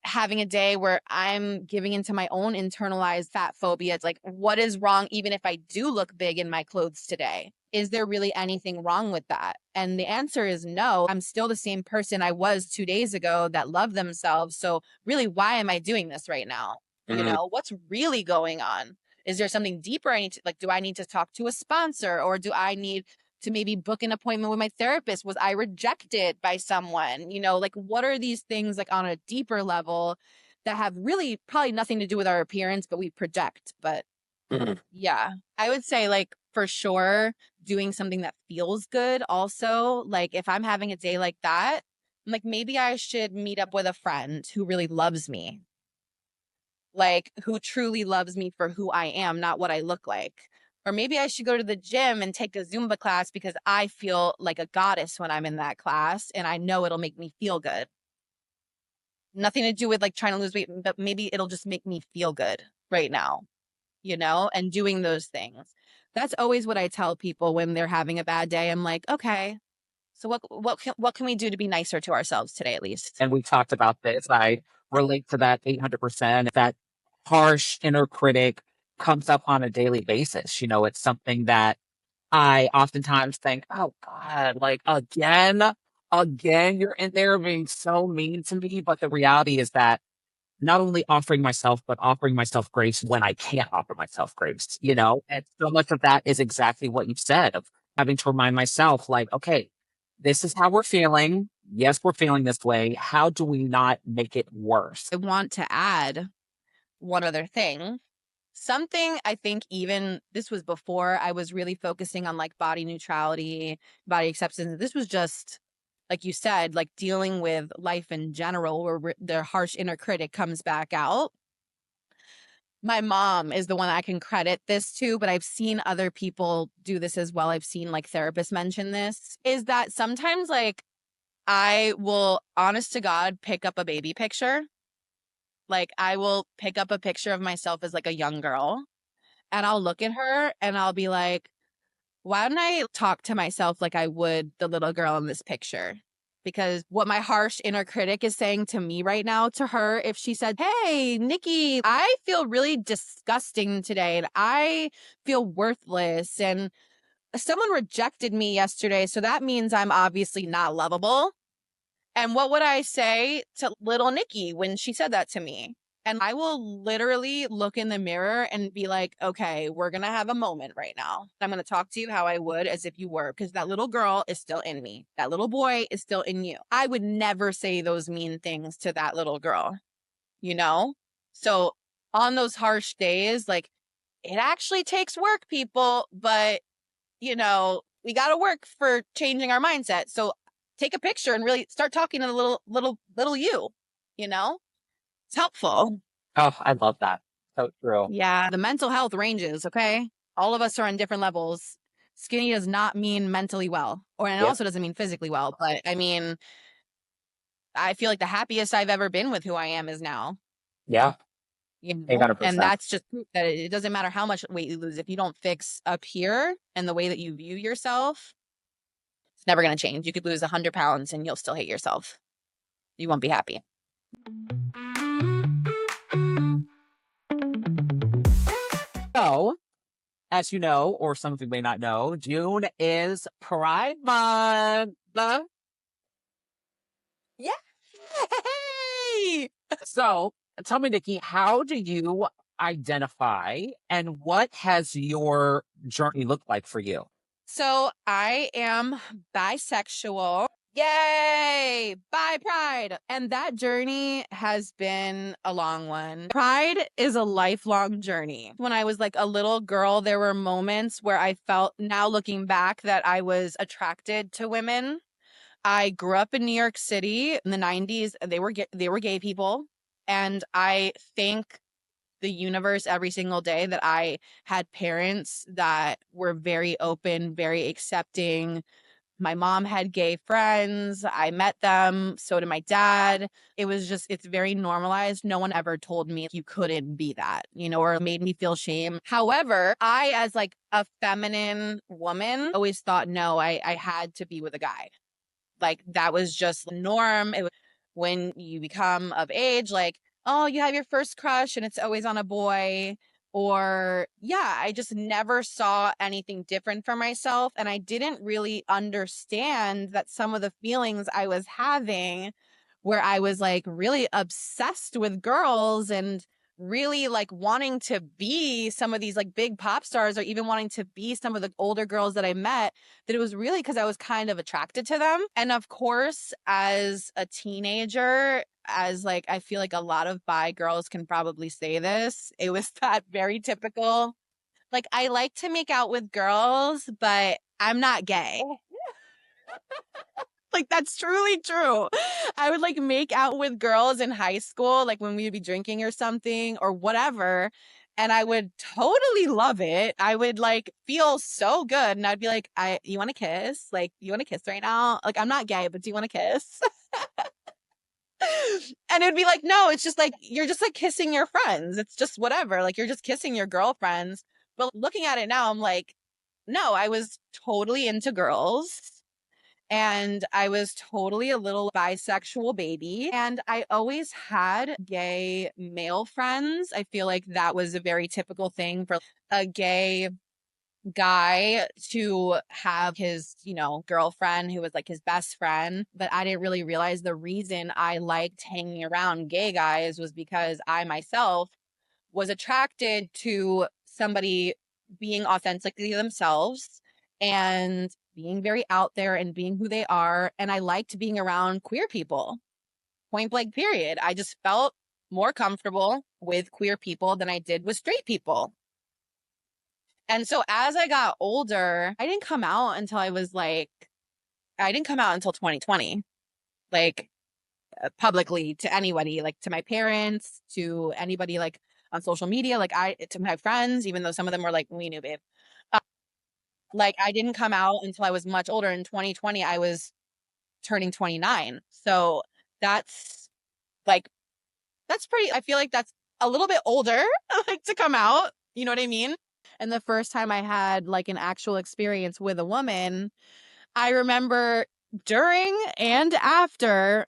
[SPEAKER 3] having a day where I'm giving into my own internalized fat phobia? It's like, what is wrong even if I do look big in my clothes today? Is there really anything wrong with that? And the answer is no. I'm still the same person I was 2 days ago that loved themselves. So really, why am I doing this right now? What's really going on? Is there something deeper I need to, like, do I need to talk to a sponsor, or do I need to maybe book an appointment with my therapist? Was I rejected by someone? Like, what are these things like on a deeper level that have really probably nothing to do with our appearance, but we project? But yeah, I would say, like, for sure, doing something that feels good also. Like, if I'm having a day like that, I'm like, maybe I should meet up with a friend who really loves me, like, who truly loves me for who I am, not what I look like. Or maybe I should go to the gym and take a Zumba class because I feel like a goddess when I'm in that class, and I know it'll make me feel good. Nothing to do with like trying to lose weight, but maybe it'll just make me feel good right now, and doing those things. That's always what I tell people when they're having a bad day. I'm like, okay, so what can we do to be nicer to ourselves today, at least?
[SPEAKER 2] And we talked about this. I relate to that 800%. That harsh inner critic comes up on a daily basis. It's something that I oftentimes think, oh God, like again, you're in there being so mean to me. But the reality is that not only offering myself, but offering myself grace when I can't offer myself grace. And so much of that is exactly what you've said, of having to remind myself, like, okay, this is how we're feeling. Yes, we're feeling this way. How do we not make it worse?
[SPEAKER 3] I want to add one other thing. Something I think, even this was before I was really focusing on like body neutrality, body acceptance. This was just, like you said, like dealing with life in general, where their harsh inner critic comes back out. My mom is the one I can credit this to, but I've seen other people do this as well. I've seen like therapists mention this, is that sometimes like I will, honest to God, pick up a baby picture. Like, I will pick up a picture of myself as like a young girl, and I'll look at her and I'll be like, why don't I talk to myself like I would the little girl in this picture? Because what my harsh inner critic is saying to me right now, to her, if she said, hey, Nikki, I feel really disgusting today and I feel worthless, and someone rejected me yesterday, so that means I'm obviously not lovable. And what would I say to little Nikki when she said that to me? And I will literally look in the mirror and be like, okay, we're going to have a moment right now. I'm going to talk to you how I would as if you were, because that little girl is still in me. That little boy is still in you. I would never say those mean things to that little girl, you know? So on those harsh days, like, it actually takes work, people, but, you know, we got to work for changing our mindset. So take a picture and really start talking to the little you know? It's helpful.
[SPEAKER 2] Oh, I love that. So true.
[SPEAKER 3] Yeah, the mental health ranges, okay? All of us are on different levels. Skinny does not mean mentally well, or and it
[SPEAKER 2] Yep.
[SPEAKER 3] also doesn't mean physically well. But I mean, I feel like the happiest I've ever been with who I am is now,
[SPEAKER 2] Yeah.
[SPEAKER 3] you know? And
[SPEAKER 2] 800%.
[SPEAKER 3] that's just proof that it doesn't matter how much weight you lose. If you don't fix up here and the way that you view yourself, it's never going to change. You could lose 100 pounds and you'll still hate yourself. You won't be happy.
[SPEAKER 2] So, as you know, or some of you may not know, June is Pride Month.
[SPEAKER 3] Yay!
[SPEAKER 2] So, tell me, Nikki, how do you identify and what has your journey looked like for you?
[SPEAKER 3] So I am bisexual. Yay! Bye, Pride. And that journey has been a long one. Pride is a lifelong journey. When I was like a little girl, there were moments where I felt, now looking back, that I was attracted to women. I grew up in New York City in the 90s. They were gay people. And I thank the universe every single day that I had parents that were very open, very accepting. My mom had gay friends. I met them. So did my dad. It was just, it's very normalized. No one ever told me you couldn't be that, you know, or made me feel shame. However, I, as like a feminine woman, always thought, no, I had to be with a guy. Like that was just the norm. It was, when you become of age, like, oh, you have your first crush and it's always on a boy. Or yeah, I just never saw anything different for myself. And I didn't really understand that some of the feelings I was having, where I was like really obsessed with girls and really like wanting to be some of these like big pop stars, or even wanting to be some of the older girls that I met, that it was really because I was kind of attracted to them. And of course, as a teenager, as like, I feel like a lot of bi girls can probably say this, it was that very typical, like, I like to make out with girls, but I'm not gay. Like, that's truly true. I would like make out with girls in high school, like when we would be drinking or something or whatever. And I would totally love it. I would like feel so good. And I'd be like, you want to kiss? Like, you want to kiss right now? Like, I'm not gay, but do you want to kiss? And it'd be like, no, it's just like, you're just like kissing your friends. It's just whatever. Like, you're just kissing your girlfriends. But looking at it now, I'm like, no, I was totally into girls. And I was totally a little bisexual baby. And I always had gay male friends. I feel like that was a very typical thing for a gay guy to have his, you know, girlfriend who was like his best friend. But I didn't really realize the reason I liked hanging around gay guys was because I myself was attracted to somebody being authentically themselves and being very out there and being who they are. And I liked being around queer people, point blank, period. I just felt more comfortable with queer people than I did with straight people. And so as I got older, I didn't come out until I was like, I didn't come out until 2020, like publicly to anybody, like to my parents, to anybody like on social media, like to my friends, even though some of them were like, we knew, babe. Uh, like I didn't come out until I was much older. In 2020, I was turning 29. So that's like, that's pretty, I feel like that's a little bit older, like to come out, you know what I mean? And the first time I had like an actual experience with a woman, I remember during and after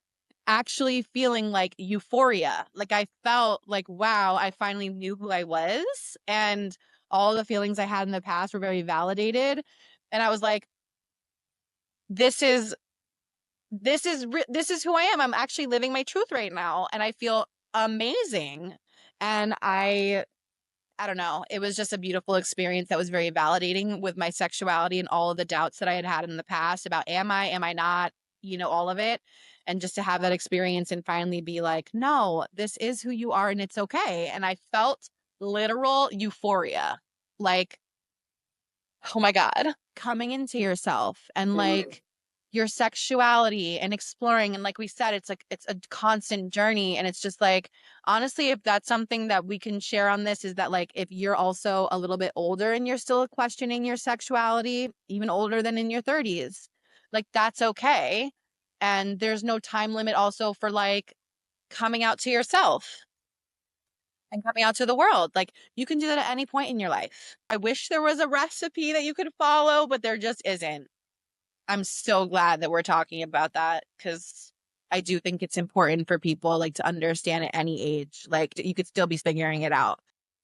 [SPEAKER 3] actually feeling like euphoria. Like I felt like, wow, I finally knew who I was. And all the feelings I had in the past were very validated. And I was like, this is this is who I am. I'm actually living my truth right now. And I feel amazing. And I don't know, it was just a beautiful experience that was very validating with my sexuality and all of the doubts that I had had in the past about am I not, all of it. And just to have that experience and finally be like, no, this is who you are and it's okay. And I felt literal euphoria. Like, oh my God, coming into yourself and like your sexuality and exploring. And like we said, it's like, it's a constant journey. And it's just like, honestly, if that's something that we can share on this, is that like, if you're also a little bit older and you're still questioning your sexuality, even older than in your 30s, like that's okay. And there's no time limit also for like coming out to yourself and coming out to the world. Like you can do that at any point in your life. I wish there was a recipe that you could follow, but there just isn't. I'm so glad that we're talking about that because I do think it's important for people like to understand at any age. Like you could still be figuring it out.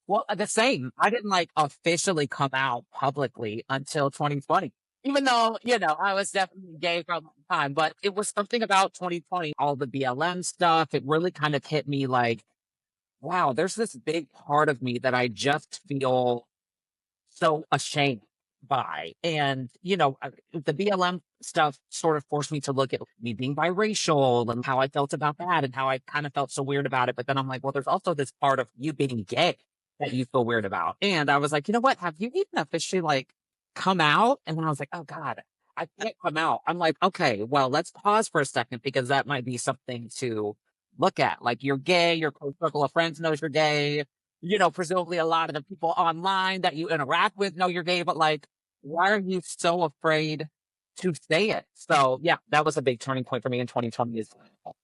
[SPEAKER 2] Well, the same. I didn't like officially come out publicly until 2020. Even though, I was definitely gay for a long time, but it was something about 2020, all the BLM stuff. It really kind of hit me like, wow, there's this big part of me that I just feel so ashamed by. And, the BLM stuff sort of forced me to look at me being biracial and how I felt about that and how I kind of felt so weird about it. But then I'm like, well, there's also this part of you being gay that you feel weird about. And I was like, you know what? Have you even officially like come out? And then I was like, oh God, I can't come out. I'm like, okay, well, let's pause for a second because that might be something to look at. Like you're gay, your close circle of friends knows you're gay, presumably a lot of the people online that you interact with know you're gay, but like, why are you so afraid to say it? So yeah, that was a big turning point for me in 2020 as well.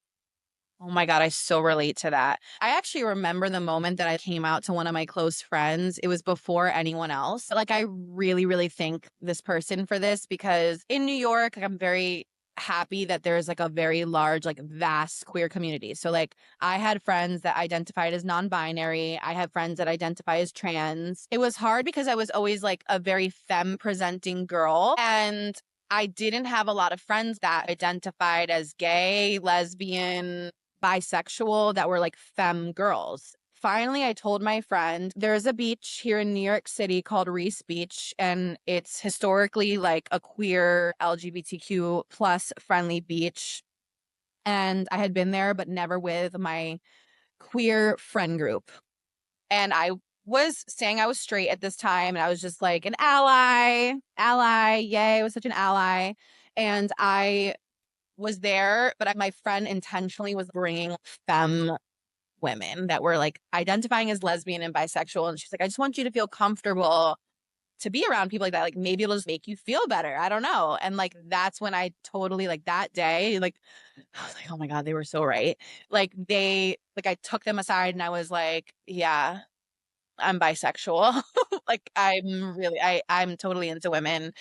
[SPEAKER 3] Oh my God, I so relate to that. I actually remember the moment that I came out to one of my close friends. It was before anyone else. Like, I really, really thank this person for this because in New York, like, I'm very happy that there's like a very large, like vast queer community. So like I had friends that identified as non-binary. I had friends that identify as trans. It was hard because I was always like a very femme presenting girl. And I didn't have a lot of friends that identified as gay, lesbian, bisexual that were like femme girls. Finally, I told my friend, there's a beach here in New York City called Reese Beach, and it's historically like a queer LGBTQ plus friendly beach. And I had been there, but never with my queer friend group. And I was saying I was straight at this time, and I was just like an ally, yay, I was such an ally. And I was there, but my friend intentionally was bringing femme women that were like identifying as lesbian and bisexual. And she's like, I just want you to feel comfortable to be around people like that. Like maybe it'll just make you feel better. I don't know. And like, that's when I totally like that day, like, I was like, oh my God, they were so right. Like I took them aside and I was like, yeah, I'm bisexual. Like I'm totally into women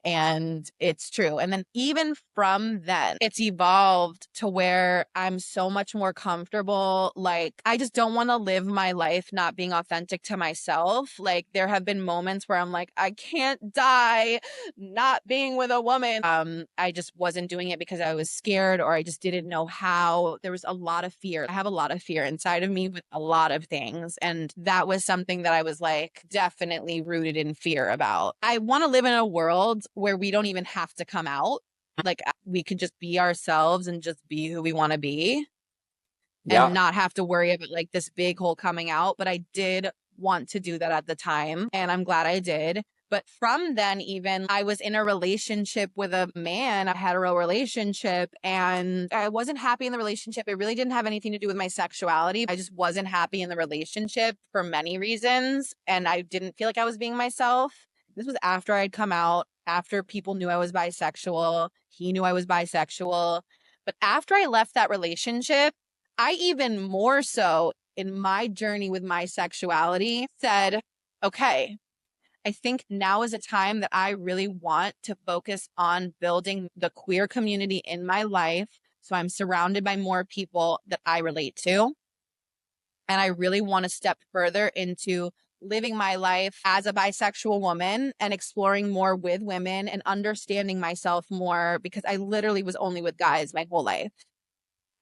[SPEAKER 3] and it's true. And then even from then, it's evolved to where I'm so much more comfortable. Like I just don't want to live my life not being authentic to myself. Like there have been moments where I'm like, I can't die not being with a woman. I just wasn't doing it because I was scared or I just didn't know how. There was a lot of fear. I have a lot of fear inside of me with a lot of things. And that was something that I was like definitely rooted in fear about. I want to live in a world where we don't even have to come out. Like we could just be ourselves and just be who we want to be and
[SPEAKER 2] Yeah.
[SPEAKER 3] not have to worry about like this big whole coming out. But I did want to do that at the time and I'm glad I did. But from then, even I was in a relationship with a man, a hetero relationship, and I wasn't happy in the relationship. It really didn't have anything to do with my sexuality. I just wasn't happy in the relationship for many reasons. And I didn't feel like I was being myself. This was after I'd come out, after people knew I was bisexual. He knew I was bisexual. But after I left that relationship, I even more so in my journey with my sexuality said, okay, I think now is a time that I really want to focus on building the queer community in my life. So I'm surrounded by more people that I relate to. And I really want to step further into living my life as a bisexual woman and exploring more with women and understanding myself more because I literally was only with guys my whole life.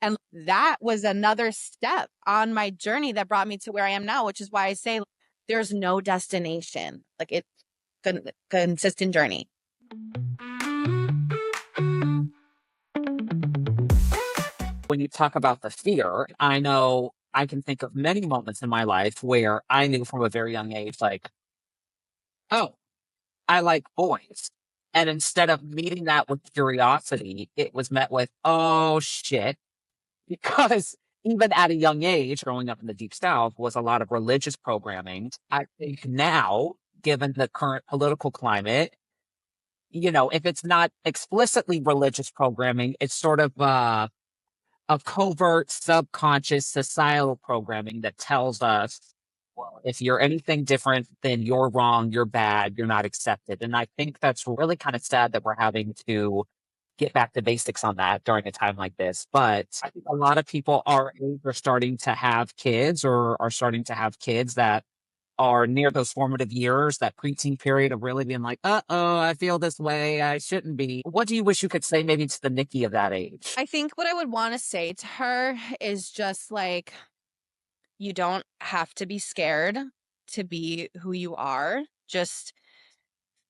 [SPEAKER 3] And that was another step on my journey that brought me to where I am now, which is why I say there's no destination. Like it's a consistent journey.
[SPEAKER 2] When you talk about the fear, I know I can think of many moments in my life where I knew from a very young age, like, oh, I like boys. And instead of meeting that with curiosity, it was met with, oh shit. Because even at a young age, growing up in the Deep South was a lot of religious programming. I think now, given the current political climate, if it's not explicitly religious programming, it's sort of a covert, subconscious societal programming that tells us, well, if you're anything different, then you're wrong, you're bad, you're not accepted. And I think that's really kind of sad that we're having to get back to basics on that during a time like this. But I think a lot of people our age are starting to have kids or are starting to have kids that are near those formative years, that preteen period of really being like, uh-oh, I feel this way. I shouldn't be. What do you wish you could say maybe to the Nikki of that age?
[SPEAKER 3] I think what I would want to say to her is just like, you don't have to be scared to be who you are. Just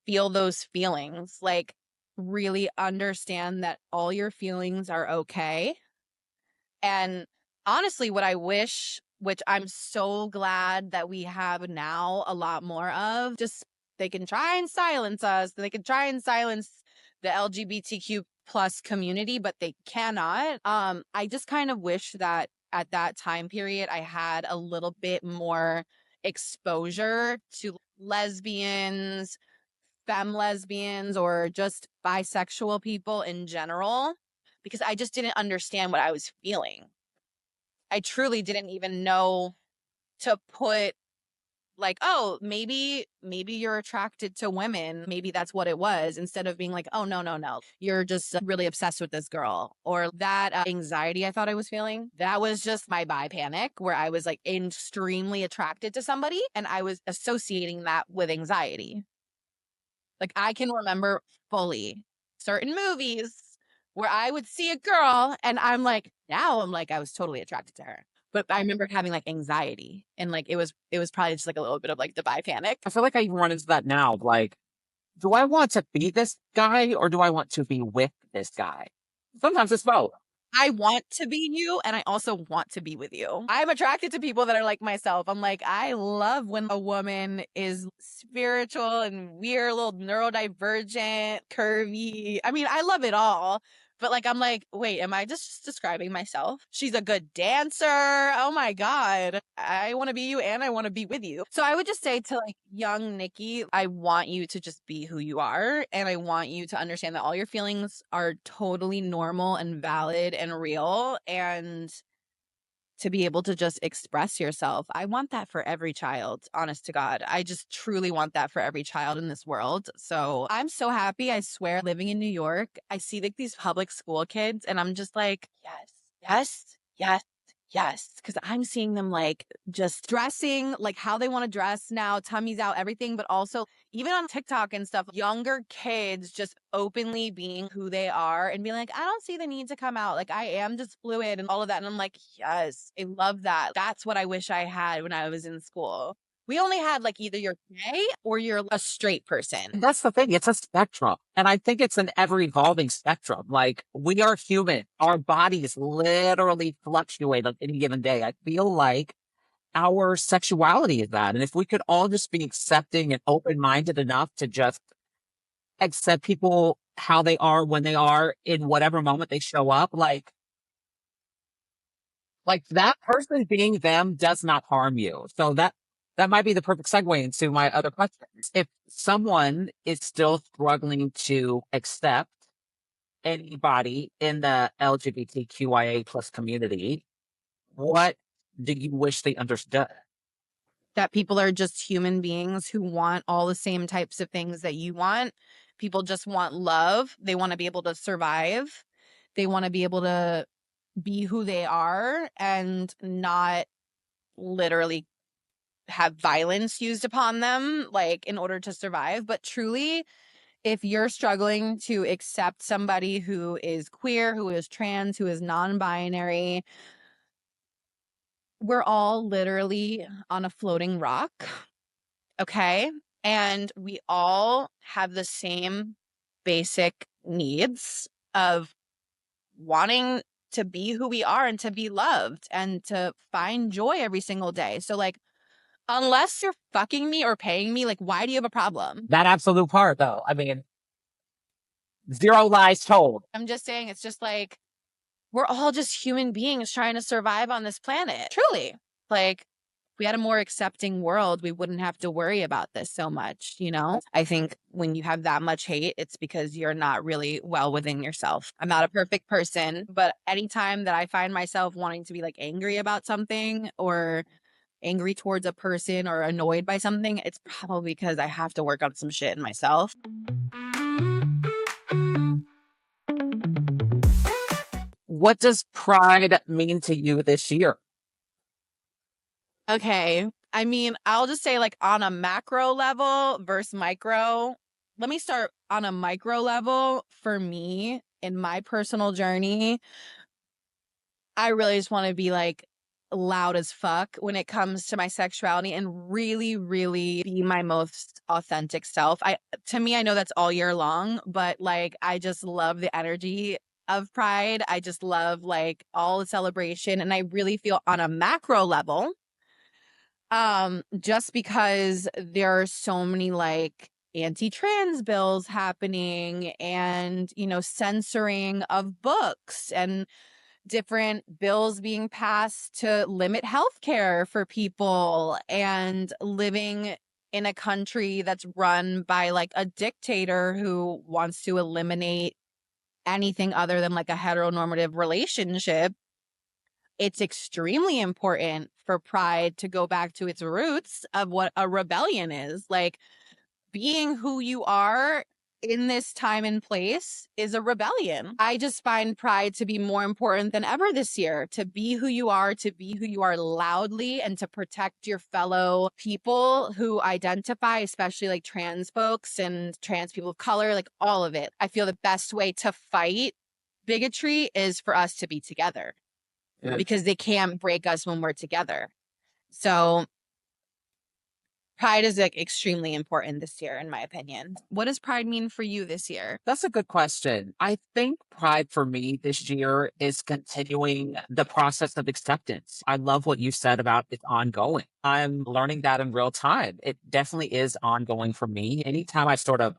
[SPEAKER 3] feel those feelings. Like, really understand that all your feelings are okay. And honestly, what I wish, which I'm so glad that we have now a lot more of, just they can try and silence us. They can try and silence the LGBTQ plus community, but they cannot. I just kind of wish that at that time period, I had a little bit more exposure to lesbians, femme lesbians, or just bisexual people in general, because I just didn't understand what I was feeling. I truly didn't even know to put like, oh, maybe you're attracted to women. Maybe that's what it was, instead of being like, oh, no, no, no. You're just really obsessed with this girl. Or that anxiety I thought I was feeling. That was just my bi panic, where I was like extremely attracted to somebody and I was associating that with anxiety. Like I can remember fully certain movies where I would see a girl and now I'm like, I was totally attracted to her. But I remember having like anxiety and like it was probably just like a little bit of like the bi panic.
[SPEAKER 2] I feel like I even run into that now. Like, do I want to be this guy or do I want to be with this guy? Sometimes it's both.
[SPEAKER 3] I want to be you and I also want to be with you. I'm attracted to people that are like myself. I'm like, I love when a woman is spiritual and weird, a little neurodivergent, curvy. I mean, I love it all. But like, I'm like, wait, am I just describing myself? She's a good dancer. Oh my God. I want to be you and I want to be with you. So I would just say to like young Nikki, I want you to just be who you are. And I want you to understand that all your feelings are totally normal and valid and real. And to be able to just express yourself. I want that for every child, honest to God. I just truly want that for every child in this world. So I'm so happy. I swear, living in New York, I see like these public school kids and I'm just like, yes, yes, yes. Yes, because I'm seeing them like just dressing like how they want to dress now, tummies out, everything, but also even on TikTok and stuff, younger kids just openly being who they are and being like, I don't see the need to come out. Like, I am just fluid and all of that. And I'm like, yes, I love that. That's what I wish I had when I was in school. We only had like either you're gay or you're a straight person.
[SPEAKER 2] That's the thing. It's a spectrum. And I think it's an ever evolving spectrum. Like we are human. Our bodies literally fluctuate on any given day. I feel like our sexuality is that. And if we could all just be accepting and open minded enough to just accept people how they are when they are in whatever moment they show up, like that person being them does not harm you. So that might be the perfect segue into my other questions. If someone is still struggling to accept anybody in the LGBTQIA plus community, what do you wish they understood?
[SPEAKER 3] That people are just human beings who want all the same types of things that you want. People just want love. They want to be able to survive. They want to be able to be who they are and not literally have violence used upon them, like in order to survive. But truly, if you're struggling to accept somebody who is queer, who is trans, who is non-binary, we're all literally on a floating rock, okay? And we all have the same basic needs of wanting to be who we are and to be loved and to find joy every single day. So like, unless you're fucking me or paying me, like, why do you have a problem?
[SPEAKER 2] That absolute part, though. I mean, zero lies told.
[SPEAKER 3] I'm just saying, it's just like, we're all just human beings trying to survive on this planet. Truly. Like, if we had a more accepting world, we wouldn't have to worry about this so much, you know? I think when you have that much hate, it's because you're not really well within yourself. I'm not a perfect person, but anytime that I find myself wanting to be like angry about something or angry towards a person or annoyed by something, it's probably because I have to work on some shit in myself.
[SPEAKER 2] What does pride mean to you this year?
[SPEAKER 3] Okay. I mean, I'll just say like on a macro level versus micro. Let me start on a micro level. For me, in my personal journey, I really just want to be like loud as fuck when it comes to my sexuality and really, really be my most authentic self. To me, I know that's all year long, but like I just love the energy of Pride. I just love like all the celebration. And I really feel on a macro level, just because there are so many like anti-trans bills happening and, you know, censoring of books and different bills being passed to limit healthcare for people and living in a country that's run by like a dictator who wants to eliminate anything other than like a heteronormative relationship. It's extremely important for Pride to go back to its roots of what a rebellion is. Like, being who you are in this time and place is a rebellion. I just find Pride to be more important than ever this year, to be who you are, to be who you are loudly, and to protect your fellow people who identify, especially like trans folks and trans people of color, like all of it. I feel the best way to fight bigotry is for us to be together, because they can't break us when we're together. So Pride is like extremely important this year, in my opinion. What does Pride mean for you this year?
[SPEAKER 2] That's a good question. I think pride for me this year is continuing the process of acceptance. I love what you said about it's ongoing. I'm learning that in real time. It definitely is ongoing for me. Anytime I sort of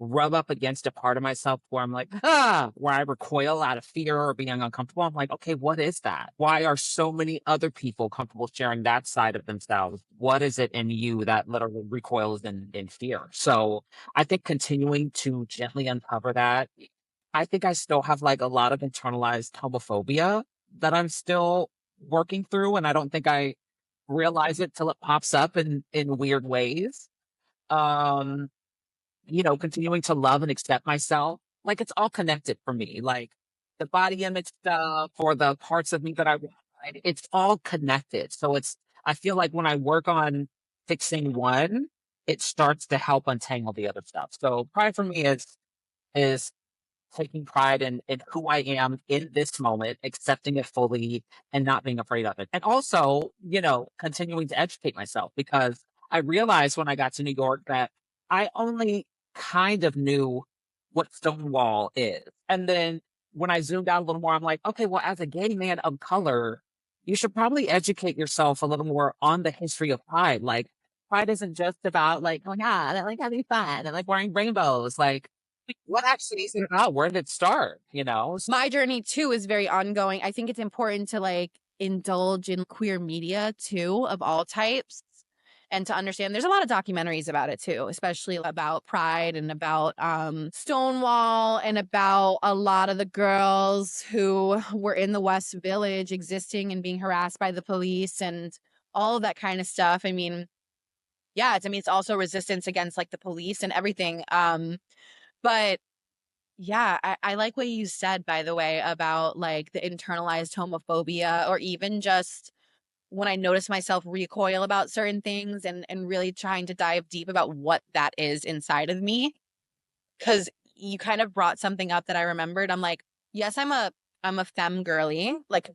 [SPEAKER 2] rub up against a part of myself where I'm like, where I recoil out of fear or being uncomfortable. I'm like, okay, what is that? Why are so many other people comfortable sharing that side of themselves? What is it in you that literally recoils in fear? So I think continuing to gently uncover that. I think I still have like a lot of internalized homophobia that I'm still working through. And I don't think I realize it till it pops up in weird ways. Um, continuing to love and accept myself. Like it's all connected for me. Like the body image stuff or the parts of me that I want, it's all connected. So I feel like when I work on fixing one, it starts to help untangle the other stuff. So pride for me is taking pride in who I am in this moment, accepting it fully and not being afraid of it. And also, continuing to educate myself because I realized when I got to New York that I only kind of knew what Stonewall is. And then when I zoomed out a little more, I'm like, okay, well, as a gay man of color, you should probably educate yourself a little more on the history of pride. Like, pride isn't just about like, oh my God, I like having fun and like wearing rainbows. Like, what actually is it about? Where did it start?
[SPEAKER 3] My journey too is very ongoing. I think it's important to like indulge in queer media too, of all types, and to understand there's a lot of documentaries about it too, especially about Pride and about Stonewall and about a lot of the girls who were in the West Village existing and being harassed by the police and all of that kind of stuff. I mean, yeah, it's also resistance against like the police and everything. But yeah, I like what you said, by the way, about like the internalized homophobia, or even just when I notice myself recoil about certain things and really trying to dive deep about what that is inside of me. because you kind of brought something up that I remembered. I'm like, yes, I'm a femme girly. Like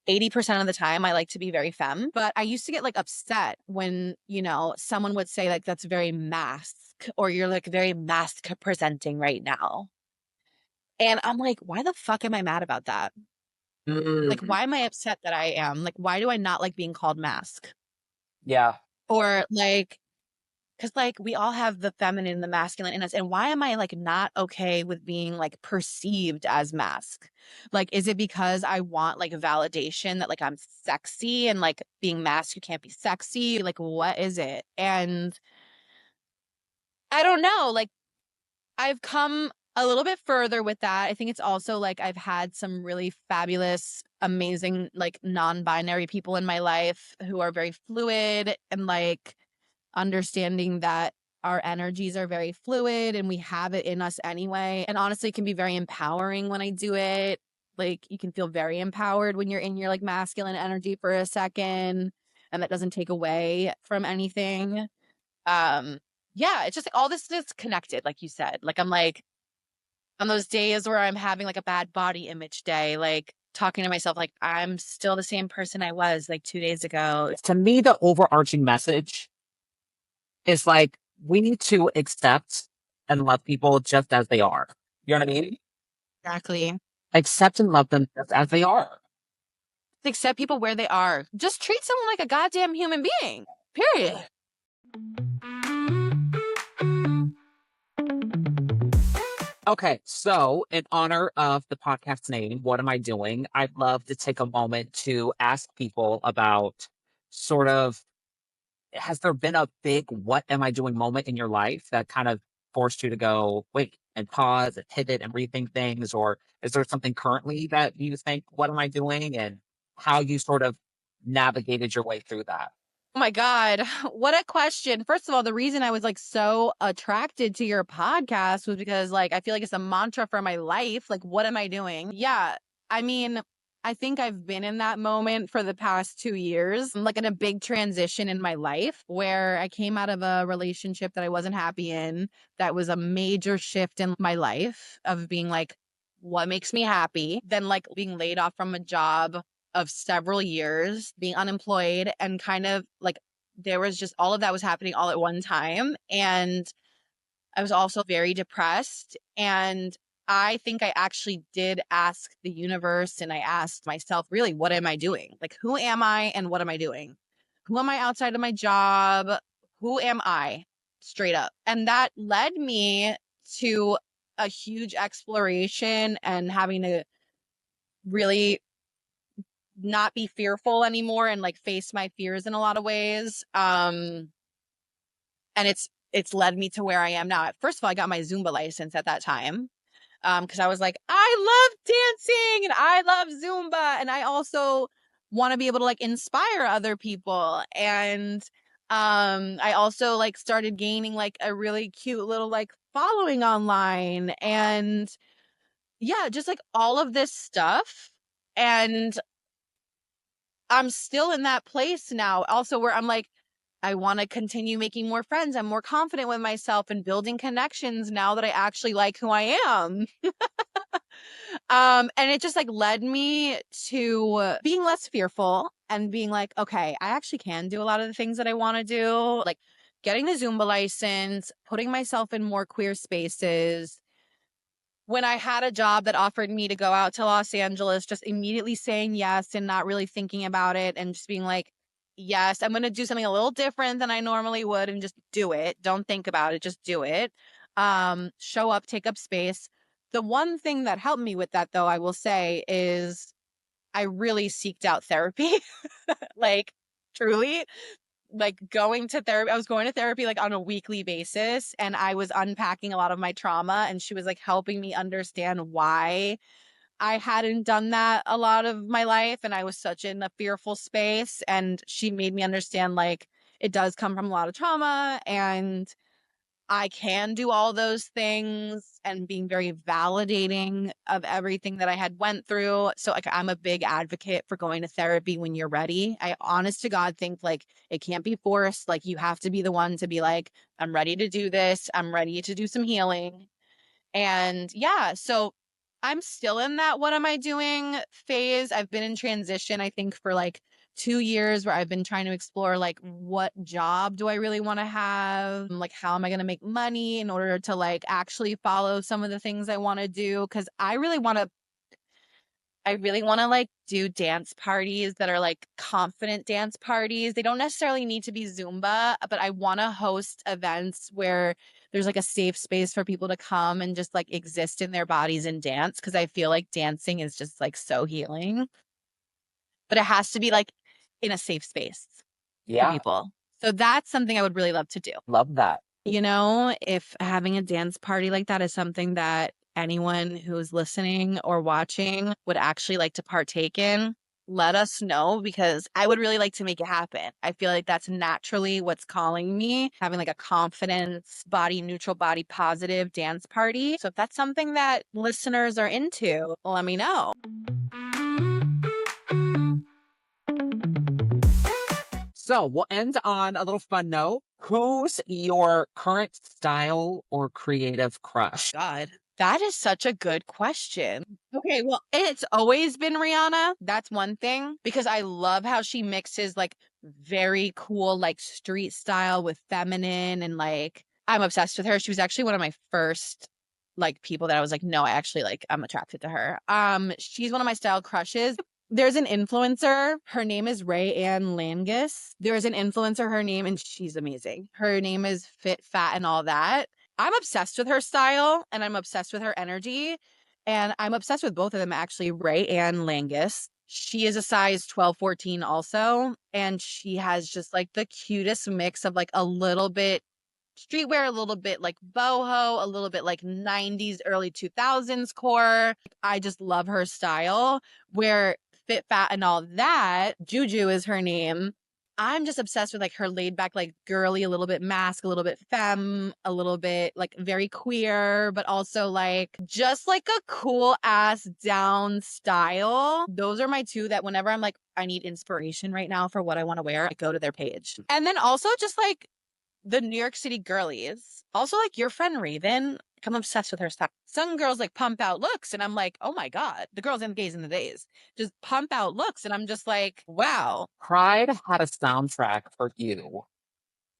[SPEAKER 3] 80% of the time I like to be very femme, but I used to get like upset when, you know, someone would say like that's very mask or you're like very mask presenting right now. And I'm like, why the fuck am I mad about that? Like,
[SPEAKER 2] Mm,
[SPEAKER 3] why am I upset that I am? Like, why do I not like being called mask?
[SPEAKER 2] yeah.
[SPEAKER 3] Or like, because like we all have the feminine and the masculine in us. And why am I like not okay with being like perceived as mask? Like, is it because I want like validation that like I'm sexy and like being masked, you can't be sexy? Like, what is it? And I don't know. Like, I've come a little bit further with that. I think it's also like I've had some really fabulous, amazing, like non binary people in my life who are very fluid and like understanding that our energies are very fluid and we have it in us anyway. And honestly, it can be very empowering when I do it. Like you can feel very empowered when you're in your like masculine energy for a second and that doesn't take away from anything. Um yeah, it's just like all this is connected like you said. Like I'm like on those days where I'm having like a bad body image day, like talking to myself like I'm still the same person I was like 2 days ago.
[SPEAKER 2] To me, the overarching message is like, we need to accept and love people just as they are. You know what I mean?
[SPEAKER 3] Exactly.
[SPEAKER 2] Accept and love them just as they are.
[SPEAKER 3] Accept people where they are. Just treat someone like a goddamn human being. Period.
[SPEAKER 2] Okay, so in honor of the podcast's name, What Am I Doing? I'd love to take a moment to ask people about sort of, has there been a big what am I doing moment in your life that kind of forced you to go, wait, and pause and pivot and rethink things? Or is there something currently that you think, what am I doing? And how you sort of navigated your way through that?
[SPEAKER 3] Oh my God. What a question. First of all, the reason I was like so attracted to your podcast was because like I feel like it's a mantra for my life. Like, what am I doing? Yeah. I mean, I think I've been in that moment for the past 2 years. I'm like in a big transition in my life where I came out of a relationship that I wasn't happy in. That was a major shift in my life of being like, what makes me happy? Then like being laid off from a job of several years, being unemployed, and kind of like there was just all of that was happening all at one time. And I was also very depressed. And I think I actually did ask the universe and I asked myself, really, what am I doing? Like, who am I and what am I doing? Who am I outside of my job? Who am I? Straight up. And that led me to a huge exploration and having to really not be fearful anymore and like face my fears in a lot of ways. And it's led me to where I am now. First of all, I got my Zumba license at that time. Because I was like, I love dancing and I love Zumba. And I also want to be able to like inspire other people. And I also like started gaining like a really cute little like following online. And yeah, just like all of this stuff. And I'm still in that place now also where I'm like, I want to continue making more friends. I'm more confident with myself and building connections now that I actually like who I am. And it just like led me to being less fearful and being like, okay, I actually can do a lot of the things that I want to do, like getting the Zumba license, putting myself in more queer spaces, when I had a job that offered me to go out to Los Angeles, just immediately saying yes and not really thinking about it and just being like, yes, I'm going to do something a little different than I normally would and just do it. Don't think about it, just do it. Show up, take up space. The one thing that helped me with that, though, I will say, is I really seeked out therapy. Like, truly like going to therapy. I was going to therapy like on a weekly basis and I was unpacking a lot of my trauma and she was like helping me understand why I hadn't done that a lot of my life and I was such in a fearful space and she made me understand like it does come from a lot of trauma and I can do all those things, and being very validating of everything that I had went through. So like I'm a big advocate for going to therapy when you're ready. I honest to God think like it can't be forced. Like you have to be the one to be like, I'm ready to do this. I'm ready to do some healing. And yeah, so I'm still in that what am I doing phase. I've been in transition, I think, for like 2 years where I've been trying to explore like what job do I really want to have? Like how am I going to make money in order to like actually follow some of the things I want to do? Cause I really want to like do dance parties that are like confident dance parties. They don't necessarily need to be Zumba, but I want to host events where there's like a safe space for people to come and just like exist in their bodies and dance. Cause I feel like dancing is just like so healing, but it has to be like in a safe space for
[SPEAKER 2] Yeah.
[SPEAKER 3] people. So that's something I would really love to do.
[SPEAKER 2] Love that.
[SPEAKER 3] You know, if having a dance party like that is something that anyone who's listening or watching would actually like to partake in, let us know because I would really like to make it happen. I feel like that's naturally what's calling me, having like a confidence, body neutral, body positive dance party. So if that's something that listeners are into, let me know.
[SPEAKER 2] So we'll end on a little fun note. Who's your current style or creative crush?
[SPEAKER 3] God, that is such a good question. Okay, well, it's always been Rihanna. That's one thing because I love how she mixes like very cool like street style with feminine and like I'm obsessed with her. She was actually one of my first like people that I was like, no, I actually like I'm attracted to her. She's one of my style crushes. There's an influencer. Her name is Ray Ann Langus. There's an influencer, her name, and she's amazing. Her name is Fit, Fat, and All That. I'm obsessed with her style and I'm obsessed with her energy. And I'm obsessed with both of them, actually. Ray Ann Langus. She is a size 12, 14 also. And she has just like the cutest mix of like a little bit streetwear, a little bit like boho, a little bit like 90s, early 2000s core. I just love her style. Where Fit, Fat, and All That, Juju is her name. I'm just obsessed with like her laid back, like girly, a little bit mask, a little bit femme, a little bit like very queer, but also like just like a cool ass down style. Those are my two that whenever I'm like, I need inspiration right now for what I want to wear, I go to their page. And then also just like the New York City girlies. Also, like your friend Raven, I'm obsessed with her stuff. Some girls like pump out looks, and I'm like, oh my God, the girls and the gays and the days just pump out looks, and I'm just like, wow.
[SPEAKER 2] Pride had a soundtrack for you.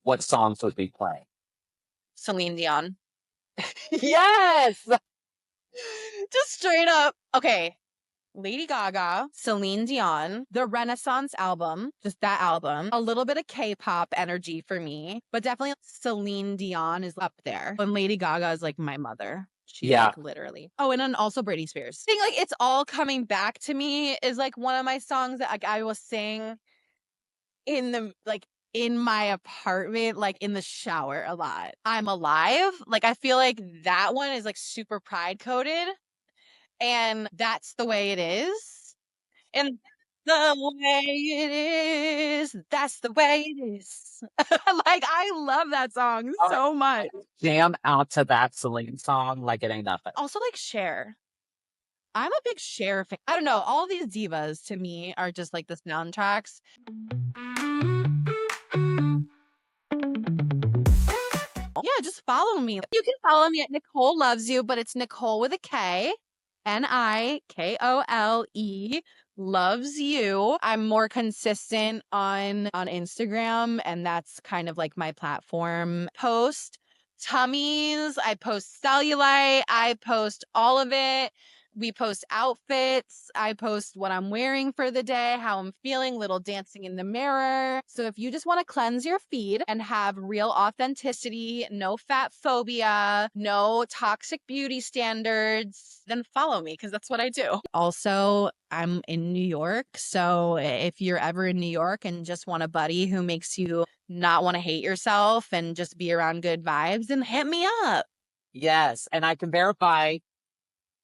[SPEAKER 2] What songs would be playing?
[SPEAKER 3] Celine Dion.
[SPEAKER 2] Yes.
[SPEAKER 3] Just straight up. Okay. Lady Gaga, Celine Dion, the Renaissance album, just that album, a little bit of K-pop energy for me, but definitely Celine Dion is up there. And Lady Gaga is like my mother. She's like literally. Oh, and then also Britney Spears. I think like it's all coming back to me is like one of my songs that like I will sing in the like in my apartment, like in the shower a lot. I'm Alive. Like I feel like that one is like super pride coded. And that's the way it is. And the way it is, that's the way it is. Like, I love that song so much.
[SPEAKER 2] Jam out to that Celine song like it ain't nothing.
[SPEAKER 3] Also, like Cher. I'm a big Cher fan. I don't know. All these divas to me are just like the soundtracks. Yeah, just follow me. You can follow me at Nicole Loves You, but it's Nicole with a K. Nikole loves you. I'm more consistent on Instagram, and that's kind of like my platform. Post tummies, I post cellulite, I post all of it. We post outfits. I post what I'm wearing for the day, how I'm feeling, little dancing in the mirror. So if you just want to cleanse your feed and have real authenticity, no fat phobia, no toxic beauty standards, then follow me because that's what I do. Also, I'm in New York. So if you're ever in New York and just want a buddy who makes you not want to hate yourself and just be around good vibes, then hit me up.
[SPEAKER 2] Yes. And I can verify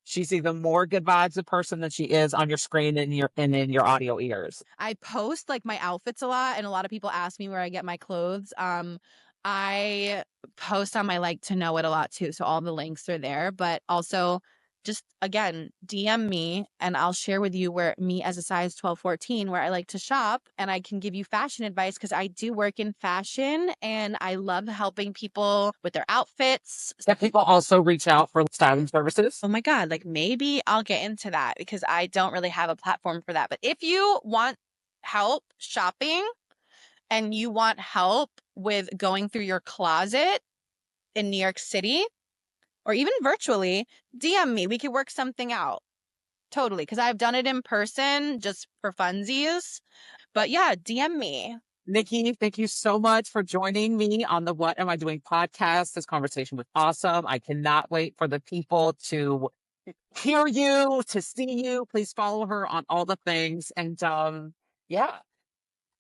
[SPEAKER 2] she's even more good vibes a person than she is on your screen and in your audio ears.
[SPEAKER 3] I post like my outfits a lot, and a lot of people ask me where I get my clothes. I post on my like to know it a lot too. So all the links are there, but also just again, DM me and I'll share with you where me as a size 12, 14, where I like to shop and I can give you fashion advice because I do work in fashion and I love helping people with their outfits.
[SPEAKER 2] Can people also reach out for styling services?
[SPEAKER 3] Oh my God, like maybe I'll get into that because I don't really have a platform for that. But if you want help shopping and you want help with going through your closet in New York City or even virtually, DM me. We could work something out. Totally. Because I've done it in person just for funsies. But yeah, DM me.
[SPEAKER 2] Nikki, thank you so much for joining me on the What Am I Doing podcast. This conversation was awesome. I cannot wait for the people to hear you, to see you. Please follow her on all the things. And yeah,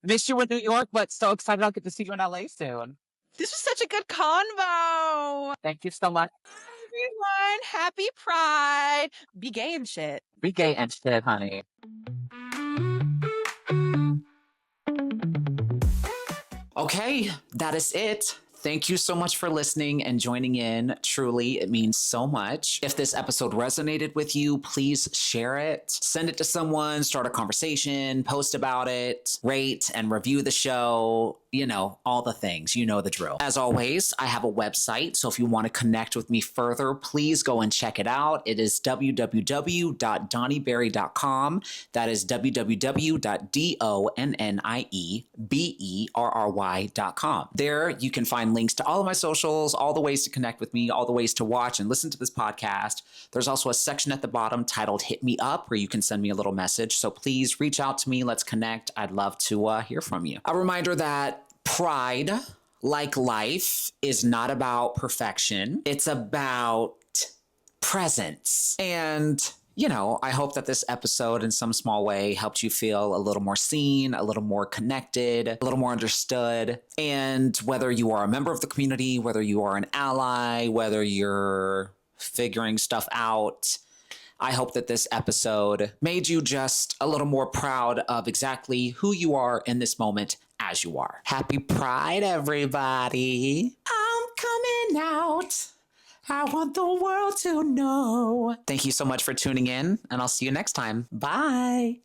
[SPEAKER 2] miss you in New York, but so excited I'll get to see you in LA soon.
[SPEAKER 3] This was such a good convo.
[SPEAKER 2] Thank you so much.
[SPEAKER 3] Everyone, happy Pride. Be gay and shit.
[SPEAKER 2] Be gay and shit, honey.
[SPEAKER 1] Okay, that is it. Thank you so much for listening and joining in. Truly, it means so much. If this episode resonated with you, please share it. Send it to someone, start a conversation, post about it, rate and review the show. You know, all the things. You know the drill. As always, I have a website, so if you want to connect with me further, please go and check it out. It is www.donnieberry.com. That is www.donnieberry.com. There you can find links to all of my socials, all the ways to connect with me, all the ways to watch and listen to this podcast. There's also a section at the bottom titled Hit Me Up where you can send me a little message. So please reach out to me. Let's connect. I'd love to hear from you. A reminder that Pride, like life, is not about perfection. It's about presence. And, you know, I hope that this episode in some small way helped you feel a little more seen, a little more connected, a little more understood. And whether you are a member of the community, whether you are an ally, whether you're figuring stuff out, I hope that this episode made you just a little more proud of exactly who you are in this moment as you are. Happy Pride, everybody. I'm coming out. I want the world to know. Thank you so much for tuning in, and I'll see you next time. Bye.